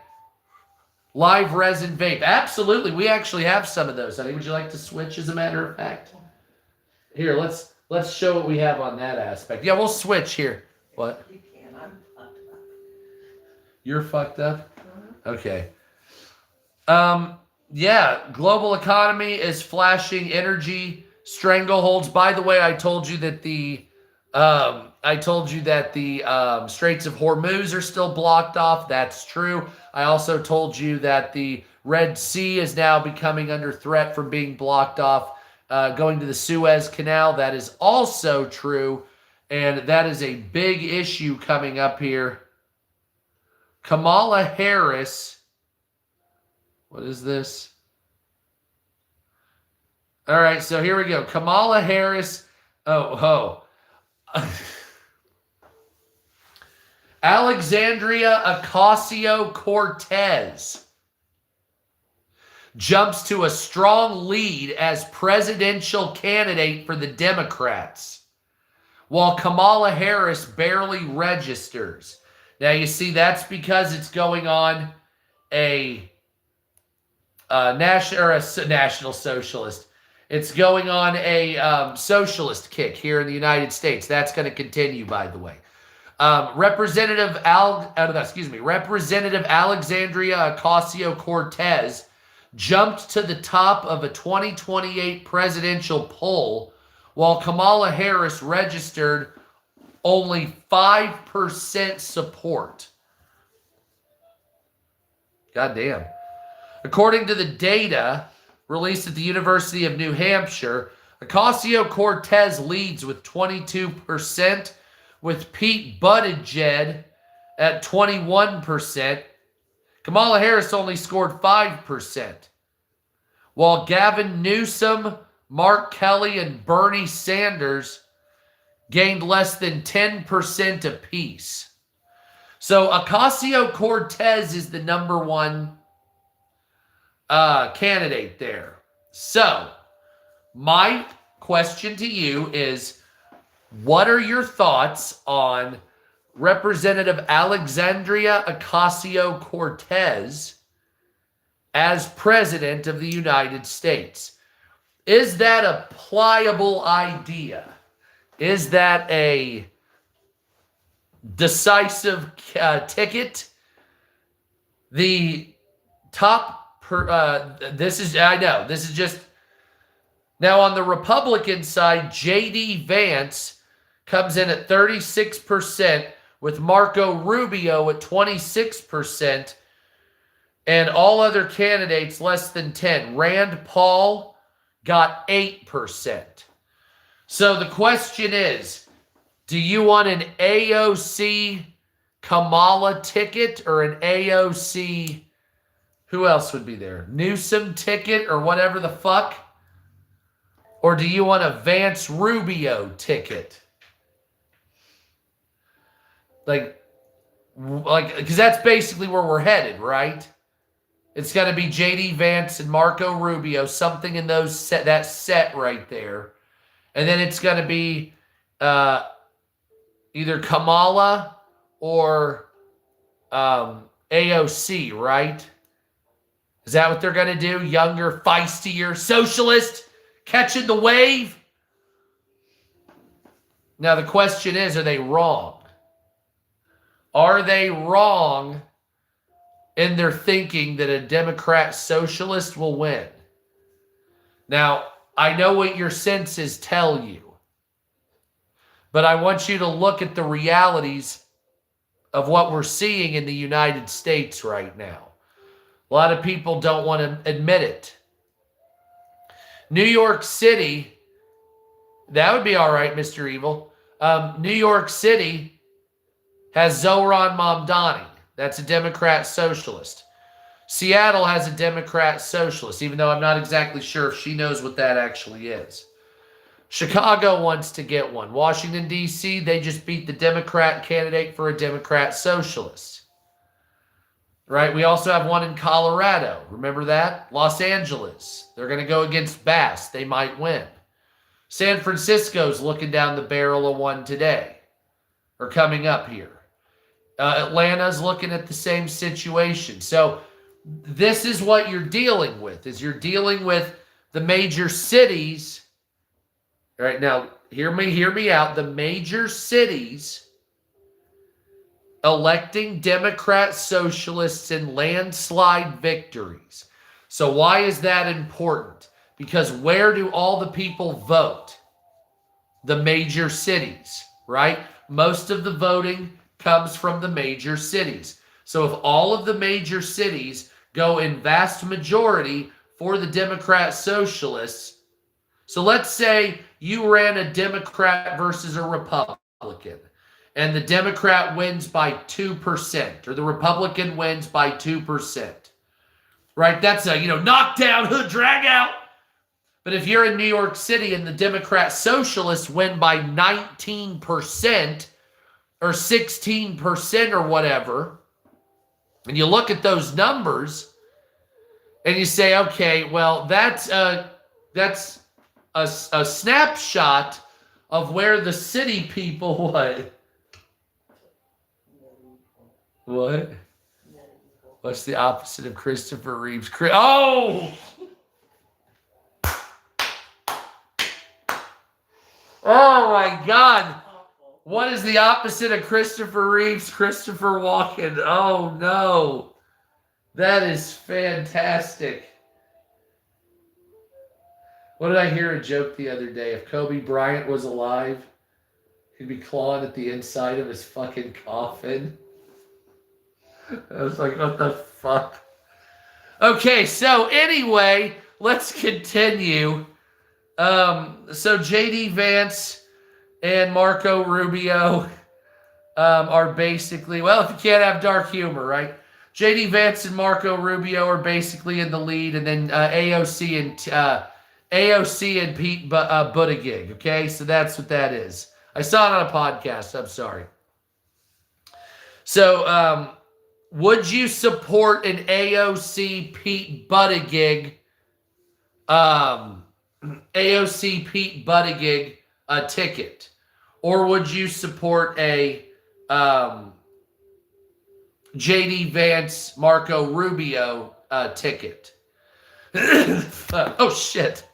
Live resin vape. Absolutely. We actually have some of those, honey. Would you like to switch, as a matter of fact? Here, let's show what we have on that aspect. Yeah, we'll switch here. What? You can. I'm fucked up. You're fucked up? Okay. Yeah, global economy is flashing energy strangleholds. By the way, I told you that the Straits of Hormuz are still blocked off. That's true. I also told you that the Red Sea is now becoming under threat from being blocked off, going to the Suez Canal. That is also true, and that is a big issue coming up here. Kamala Harris. What is this? All right, so here we go. Kamala Harris. Alexandria Ocasio-Cortez jumps to a strong lead as presidential candidate for the Democrats, while Kamala Harris barely registers. Now, you see, that's because it's going on a national socialist. It's going on a socialist kick here in the United States. That's going to continue, by the way. Representative Alexandria Ocasio-Cortez jumped to the top of a 2028 presidential poll, while Kamala Harris registered only 5% support. Goddamn. According to the data released at the University of New Hampshire, Ocasio-Cortez leads with 22%, with Pete Buttigieg at 21%. Kamala Harris only scored 5%, while Gavin Newsom, Mark Kelly, and Bernie Sanders gained less than 10% apiece. So Ocasio-Cortez is the number one candidate there. So my question to you is, what are your thoughts on Representative Alexandria Ocasio-Cortez as president of the United States? Is that a pliable idea? Is that a decisive ticket? The top this is just now on the Republican side. J.D. Vance comes in at 36%, with Marco Rubio at 26%, and all other candidates less than 10. Rand Paul got 8%. So the question is, do you want an AOC Kamala ticket or an AOC, who else would be there? Newsom ticket or whatever the fuck? Or do you want a Vance Rubio ticket? Like, because that's basically where we're headed, right? It's going to be J.D. Vance and Marco Rubio, something in that set right there. And then it's going to be either Kamala or AOC, right? Is that what they're going to do? Younger, feistier, socialist, catching the wave? Now the question is, are they wrong? Are they wrong in their thinking that a Democrat socialist will win? Now, I know what your senses tell you, but I want you to look at the realities of what we're seeing in the United States right now. A lot of people don't want to admit it. New York City, that would be all right, Mr. Evil. New York City has Zohran Mamdani. That's a Democrat socialist. Seattle has a Democrat socialist, even though I'm not exactly sure if she knows what that actually is. Chicago wants to get one. Washington, D.C., they just beat the Democrat candidate for a Democrat socialist. Right? We also have one in Colorado. Remember that? Los Angeles. They're going to go against Bass. They might win. San Francisco's looking down the barrel of one today. Or coming up here. Atlanta's looking at the same situation. So this is what you're dealing with. Is you're dealing with the major cities. All right, now hear me out. The major cities electing Democrat socialists in landslide victories. So why is that important? Because where do all the people vote? The major cities, right? Most of the voting comes from the major cities. So if all of the major cities go in vast majority for the Democrat socialists, so let's say you ran a Democrat versus a Republican, and the Democrat wins by 2%, or the Republican wins by 2%. Right? That's a, knockdown, hood, drag out. But if you're in New York City and the Democrat socialists win by 19% or 16% or whatever, and you look at those numbers and you say, okay, well, that's a snapshot of where the city people what? What's the opposite of Christopher Reeves? Oh! Oh my God! What is the opposite of Christopher Reeves? Christopher Walken. Oh no! That is fantastic. What did I hear a joke the other day? If Kobe Bryant was alive, he'd be clawing at the inside of his fucking coffin. I was like, what the fuck? Okay, so anyway, let's continue. So J.D. Vance and Marco Rubio are basically, well, if you can't have dark humor, right? J.D. Vance and Marco Rubio are basically in the lead, and then AOC and Pete Buttigieg, okay? So that's what that is. I saw it on a podcast. I'm sorry. So, would you support an AOC Pete Buttigieg ticket? Or would you support a J.D. Vance, Marco Rubio ticket? Oh, shit.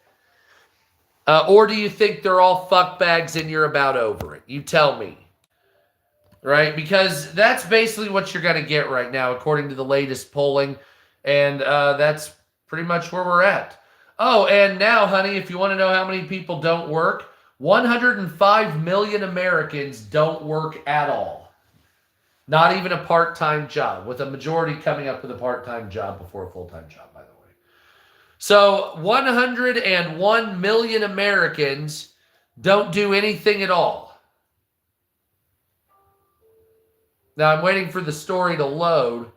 Or do you think they're all fuckbags and you're about over it? You tell me. Right? Because that's basically what you're going to get right now, according to the latest polling. And that's pretty much where we're at. Oh, and now, honey, if you want to know how many people don't work, 105 million Americans don't work at all. Not even a part-time job, with a majority coming up with a part-time job before a full-time job, by the way. So 101 million Americans don't do anything at all. Now, I'm waiting for the story to load,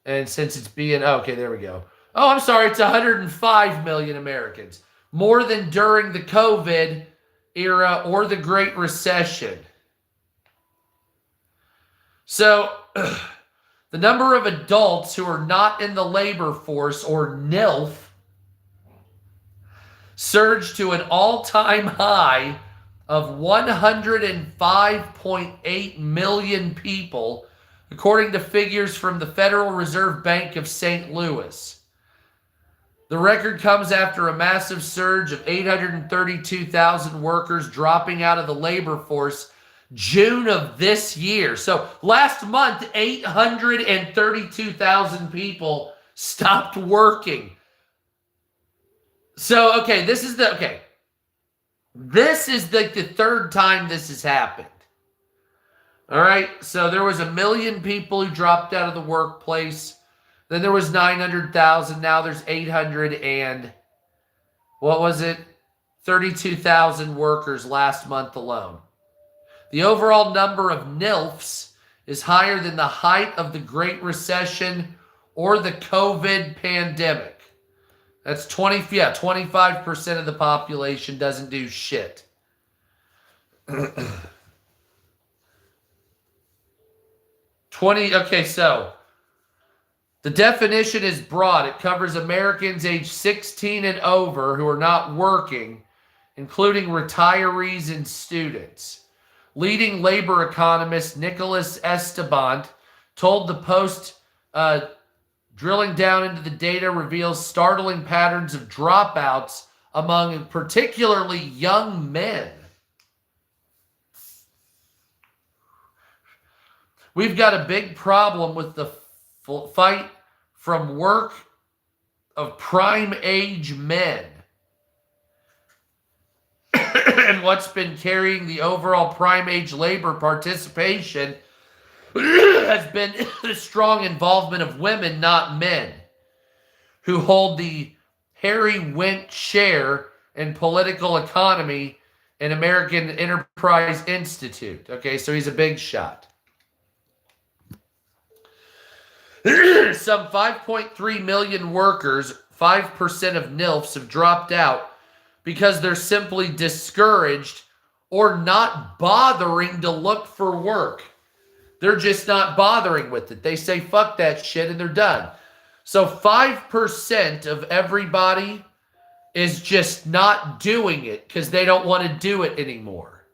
and since it's being, okay, there we go. Oh, I'm sorry, it's 105 million Americans. More than during the COVID era or the Great Recession. So, the number of adults who are not in the labor force, or NILF, surged to an all-time high of 105.8 million people, according to figures from the Federal Reserve Bank of St. Louis. The record comes after a massive surge of 832,000 workers dropping out of the labor force June of this year. So last month, 832,000 people stopped working. So, okay, this is the third time this has happened. All right, so there was 1 million people who dropped out of the workplace. Then there was 900,000. Now there's 800 and what was it? 32,000 workers last month alone. The overall number of NILFs is higher than the height of the Great Recession or the COVID pandemic. That's 25% of the population doesn't do shit. Okay, so the definition is broad. It covers Americans age 16 and over who are not working, including retirees and students. Leading labor economist Nicholas Esteban told the Post, drilling down into the data reveals startling patterns of dropouts among particularly young men. We've got a big problem with the fight from work of prime age men. And what's been carrying the overall prime age labor participation has been the strong involvement of women, not men, who hold the Harry Wendt Chair in Political Economy and American Enterprise Institute. Okay, so he's a big shot. Some 5.3 million workers, 5% of NILFs, have dropped out because they're simply discouraged or not bothering to look for work. They're just not bothering with it. They say, fuck that shit, and they're done. So 5% of everybody is just not doing it because they don't want to do it anymore.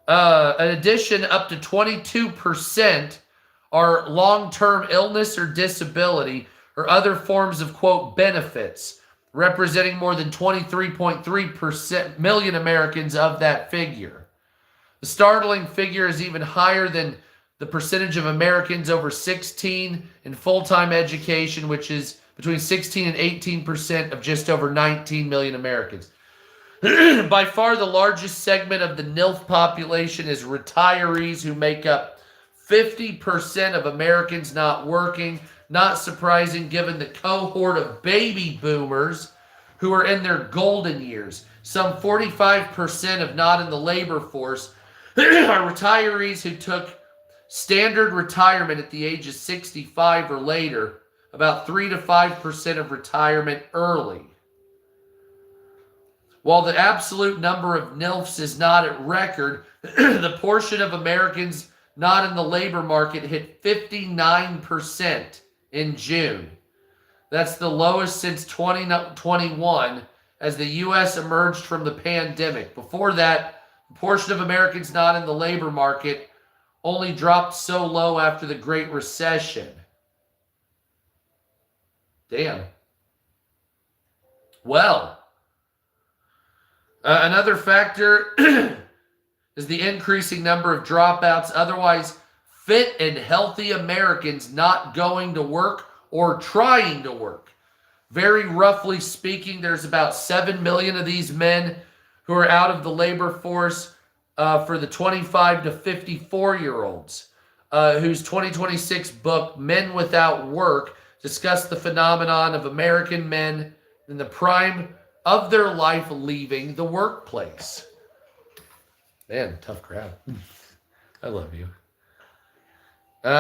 In addition, up to 22% are long-term illness or disability or other forms of, quote, benefits, representing more than 23.3% million Americans of that figure. The startling figure is even higher than the percentage of Americans over 16 in full-time education, which is between 16 and 18% of just over 19 million Americans. By far the largest segment of the NILF population is retirees, who make up 50% of Americans not working. Not surprising given the cohort of baby boomers who are in their golden years. Some 45% of not in the labor force are retirees who took standard retirement at the age of 65 or later, about 3 to 5% of retirement early. While the absolute number of NILFs is not at record, the portion of Americans not in the labor market hit 59% in June. That's the lowest since 2021 as the U.S. emerged from the pandemic. Before that, the portion of Americans not in the labor market only dropped so low after the Great Recession. Damn. Well, another factor is the increasing number of dropouts, otherwise fit and healthy Americans not going to work or trying to work. Very roughly speaking, there's about 7 million of these men who are out of the labor force for the 25 to 54-year-olds, whose 2026 book, Men Without Work, discussed the phenomenon of American men in the prime of their life leaving the workplace. Man, tough crowd. I love you.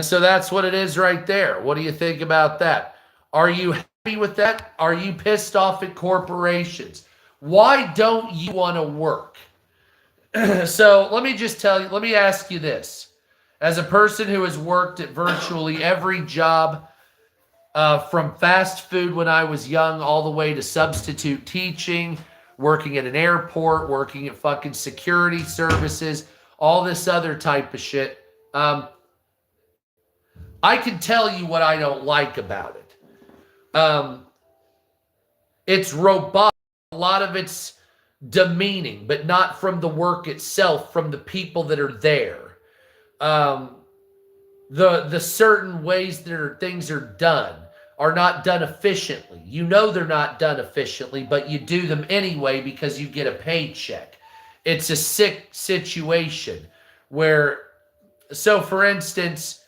So that's what it is right there. What do you think about that? Are you happy with that? Are you pissed off at corporations? Why don't you want to work? So let me ask you this. As a person who has worked at virtually every job, from fast food when I was young all the way to substitute teaching, working at an airport, working at fucking security services, all this other type of shit. I can tell you what I don't like about it. It's robotic. A lot of it's demeaning, but not from the work itself, from the people that are there. The certain ways that things are done are not done efficiently. You know they're not done efficiently, but you do them anyway because you get a paycheck. It's a sick situation. where, so for instance,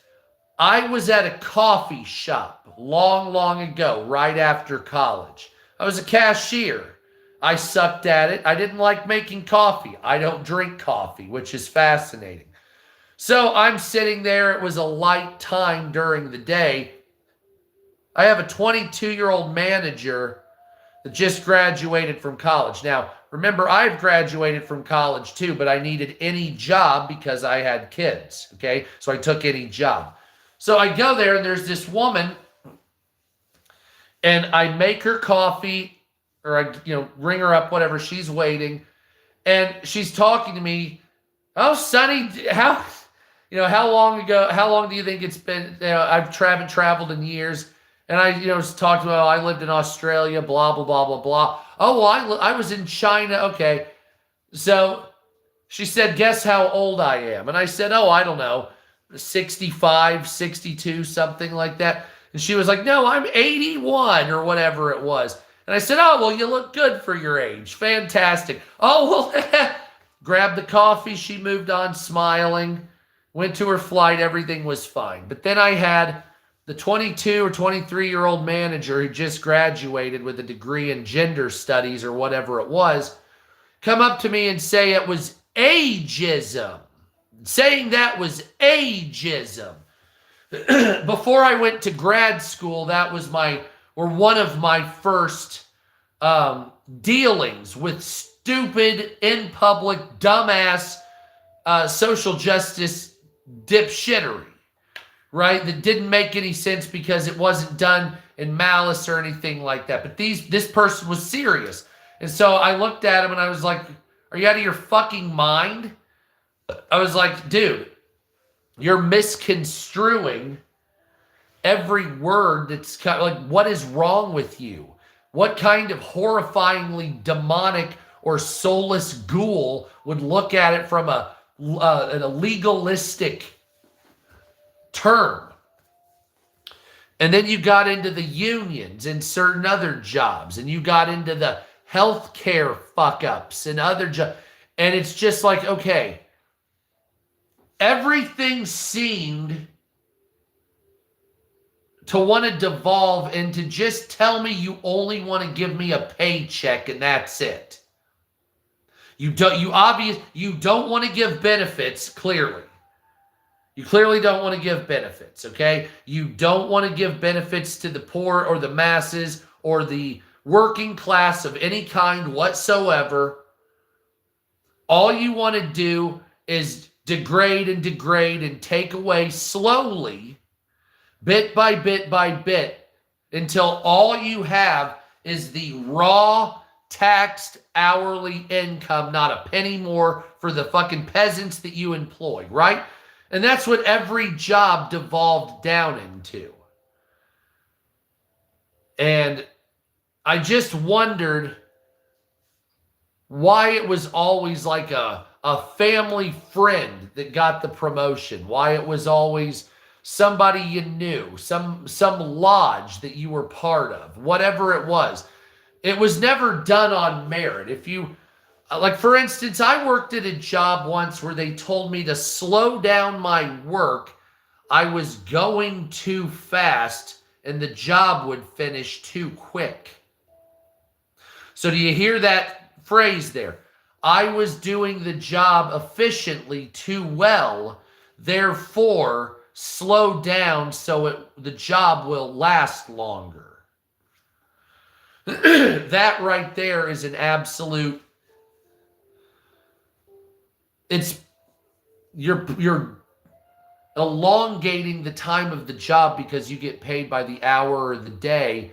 I was at a coffee shop long, long ago, right after college. I was a cashier. I sucked at it. I didn't like making coffee. I don't drink coffee, which is fascinating. So I'm sitting there. It was a light time during the day. I have a 22-year-old manager that just graduated from college. Now, remember, I've graduated from college too, but I needed any job because I had kids, okay? So I took any job. So I go there, and there's this woman, and I make her coffee, or I, ring her up, whatever. She's waiting, and she's talking to me. Oh, Sonny, how long do you think it's been? I've traveled in years. And I, talked about, I lived in Australia, blah, blah, blah, blah, blah. Oh, well, I was in China. Okay. So she said, guess how old I am? And I said, oh, I don't know, 65, 62, something like that. And she was like, no, I'm 81 or whatever it was. And I said, oh, well, you look good for your age. Fantastic. Oh, well, grabbed the coffee. She moved on smiling, went to her flight. Everything was fine. But then I had the 22 or 23-year-old manager who just graduated with a degree in gender studies or whatever it was, come up to me and say it was ageism. Saying that was ageism. Before I went to grad school, that was one of my first dealings with stupid, in public, dumbass social justice dipshittery. Right? That didn't make any sense because it wasn't done in malice or anything like that. But this person was serious. And so I looked at him and I was like, are you out of your fucking mind? I was like, dude, you're misconstruing every word that's like, what is wrong with you? What kind of horrifyingly demonic or soulless ghoul would look at it from a legalistic term? And then you got into the unions and certain other jobs, and you got into the healthcare fuck ups and other jobs. And it's just like, okay, everything seemed to want to devolve into just tell me you only want to give me a paycheck and that's it. You don't want to give benefits, clearly. You clearly don't want to give benefits, okay? You don't want to give benefits to the poor or the masses or the working class of any kind whatsoever. All you want to do is degrade and take away slowly, bit by bit, until all you have is the raw taxed hourly income, not a penny more for the fucking peasants that you employ, right? And that's what every job devolved down into. And I just wondered why it was always like a family friend that got the promotion. Why it was always somebody you knew, some lodge that you were part of, whatever it was. It was never done on merit. If you, like for instance, I worked at a job once where they told me to slow down my work. I was going too fast and the job would finish too quick. So do you hear that phrase there? I was doing the job efficiently too well, therefore slow down so the job will last longer. That right there is an absolute, you're elongating the time of the job because you get paid by the hour or the day,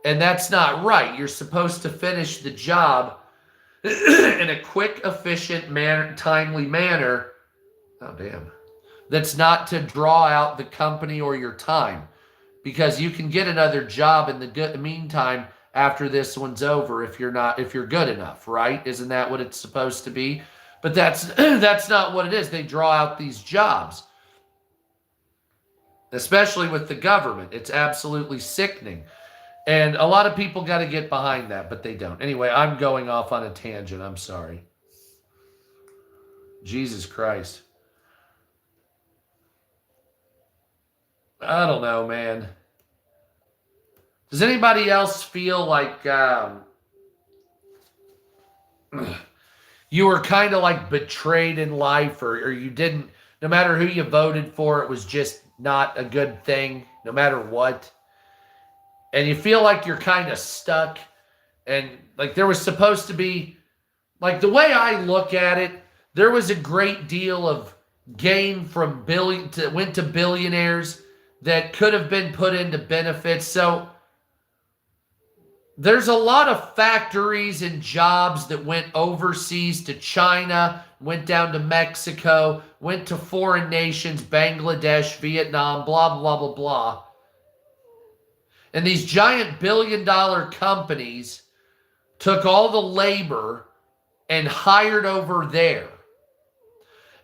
and that's not right. You're supposed to finish the job in a quick, efficient manner, timely manner. Oh, damn. That's not to draw out the company or your time, because you can get another job in the meantime after this one's over if you're good enough, right? Isn't that what it's supposed to be? But that's not what it is. They draw out these jobs, especially with the government. It's absolutely sickening. And a lot of people got to get behind that, but they don't. Anyway, I'm going off on a tangent. I'm sorry. Jesus Christ. I don't know, man. Does anybody else feel like you were kind of like betrayed in life, or you didn't, no matter who you voted for, it was just not a good thing, no matter what? And you feel like you're kind of stuck, and like there was supposed to be, like the way I look at it, there was a great deal of gain from went to billionaires that could have been put into benefits. So there's a lot of factories and jobs that went overseas to China, went down to Mexico, went to foreign nations, Bangladesh, Vietnam, blah, blah, blah, blah. And these giant billion-dollar companies took all the labor and hired over there.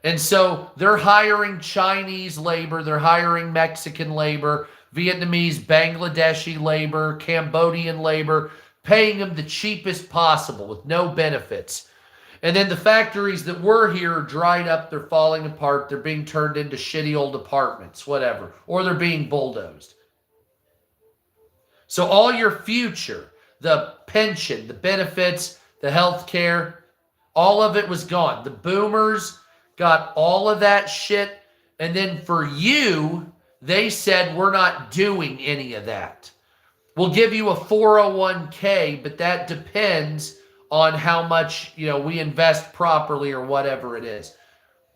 And so they're hiring Chinese labor, they're hiring Mexican labor, Vietnamese, Bangladeshi labor, Cambodian labor, paying them the cheapest possible with no benefits. And then the factories that were here are dried up, they're falling apart, they're being turned into shitty old apartments, whatever, or they're being bulldozed. So all your future, the pension, the benefits, the health care, all of it was gone. The boomers got all of that shit. And then for you, they said, we're not doing any of that. We'll give you a 401k, but that depends on how much, we invest properly or whatever it is.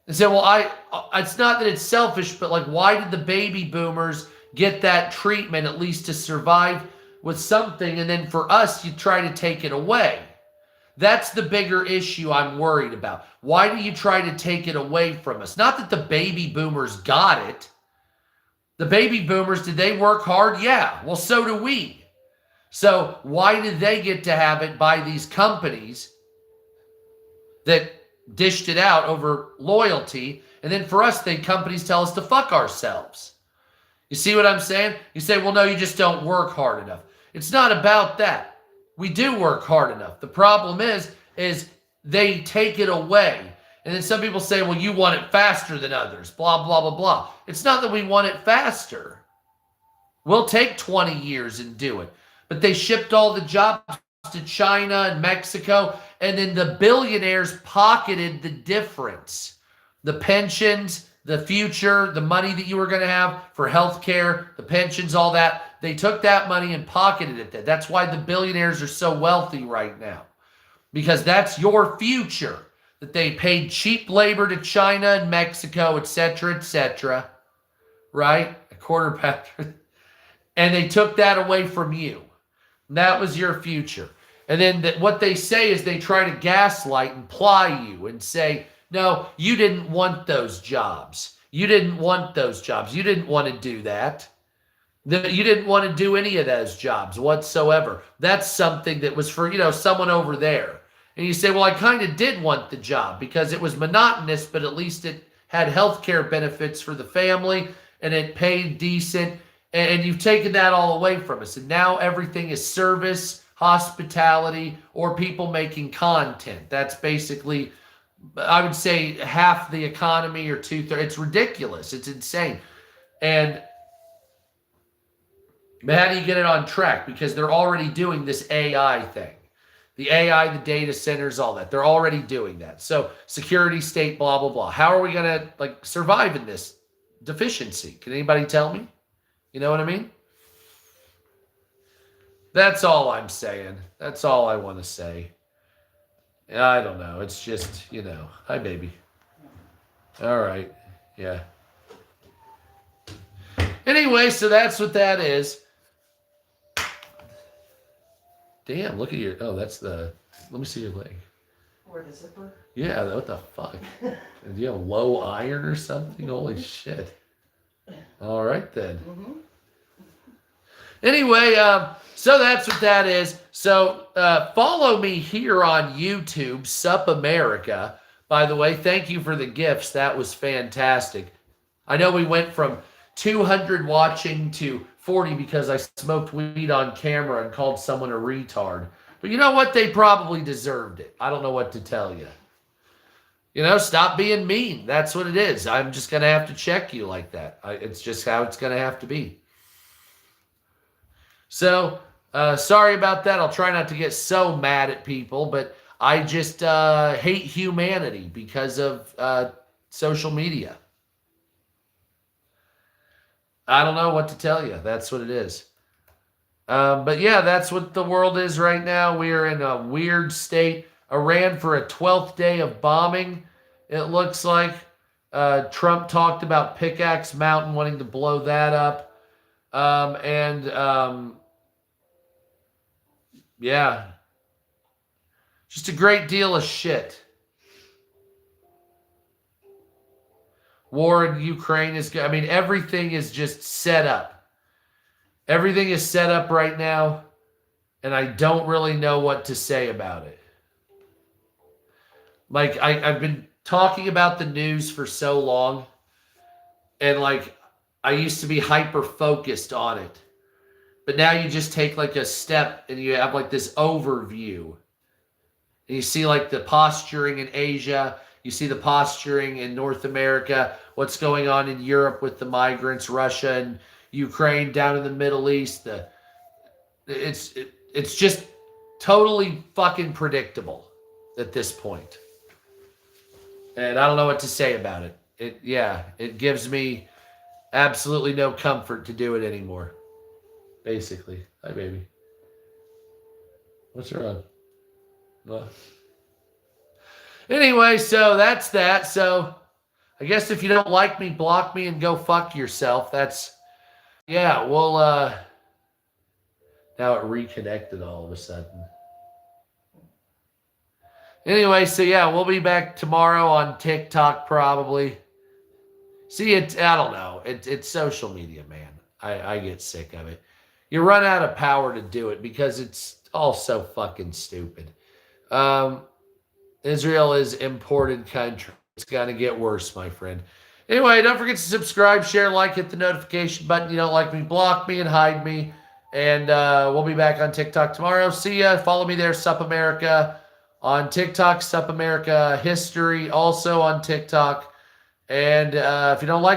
And so, well, it's not that it's selfish, but like, why did the baby boomers get that treatment, at least to survive with something? And then for us, you try to take it away. That's the bigger issue I'm worried about. Why do you try to take it away from us? Not that the baby boomers got it. The baby boomers, did they work hard? Yeah. Well, so do we. So why did they get to have it by these companies that dished it out over loyalty? And then for us, companies tell us to fuck ourselves. You see what I'm saying? You say, well, no, you just don't work hard enough. It's not about that. We do work hard enough. The problem is they take it away. And then some people say, well, you want it faster than others, blah, blah, blah, blah. It's not that we want it faster. We'll take 20 years and do it. But they shipped all the jobs to China and Mexico, and then the billionaires pocketed the difference. The pensions, the future, the money that you were going to have for health care, the pensions, all that. They took that money and pocketed it. That's why the billionaires are so wealthy right now. Because that's your future. That they paid cheap labor to China and Mexico, etc., right? A quarterback. And they took that away from you. That was your future. And then what they say is they try to gaslight and ply you and say, no, you didn't want those jobs. You didn't want those jobs. You didn't want to do that. You didn't want to do any of those jobs whatsoever. That's something that was for, someone over there. And you say, well, I kind of did want the job because it was monotonous, but at least it had health care benefits for the family and it paid decent. And you've taken that all away from us. And now everything is service, hospitality, or people making content. That's basically, I would say, half the economy or two-thirds. It's ridiculous. It's insane. But how do you get it on track? Because they're already doing this AI thing. The AI, the data centers, all that. They're already doing that. So security, state, blah, blah, blah. How are we going to survive in this deficiency? Can anybody tell me? You know what I mean? That's all I'm saying. That's all I want to say. I don't know. It's just, hi, baby. All right. Yeah. Anyway, so that's what that is. Damn, look at your, that's let me see your leg. Or the zipper. Yeah, what the fuck? Do you have low iron or something? Holy shit. All right, then. Mm-hmm. Anyway, so that's what that is. So follow me here on YouTube, Sup America. By the way, thank you for the gifts. That was fantastic. I know we went from 200 watching to 40 because I smoked weed on camera and called someone a retard. But you know what? They probably deserved it. I don't know what to tell you. Stop being mean. That's what it is. I'm just going to have to check you like that. It's just how it's going to have to be. So, sorry about that. I'll try not to get so mad at people, but I just hate humanity because of social media. I don't know what to tell you. That's what it is. But yeah, that's what the world is right now. We are in a weird state. Iran for a 12th day of bombing, it looks like. Trump talked about Pickaxe Mountain, wanting to blow that up. Yeah. Just a great deal of shit. War in Ukraine is, everything is just set up. Everything is set up right now, and I don't really know what to say about it. Like, I've been talking about the news for so long, and I used to be hyper focused on it. But now you just take a step and you have this overview. And you see the posturing in Asia. You see the posturing in North America. What's going on in Europe with the migrants, Russia and Ukraine, down in the Middle East. It's just totally fucking predictable at this point. And I don't know what to say about it. It gives me absolutely no comfort to do it anymore. Basically. Hi, baby. What's wrong? What? Anyway, so that's that. So I guess if you don't like me, block me and go fuck yourself. Now it reconnected all of a sudden. Anyway, so we'll be back tomorrow on TikTok probably. See, I don't know. It's social media, man. I get sick of it. You run out of power to do it because it's all so fucking stupid. Israel is imported country. It's going to get worse, my friend. Anyway, don't forget to subscribe, share, like, hit the notification button. You don't like me, block me and hide me. And we'll be back on TikTok tomorrow. See ya. Follow me there, Sup America. On TikTok, Sup America History, also on TikTok. And if you don't like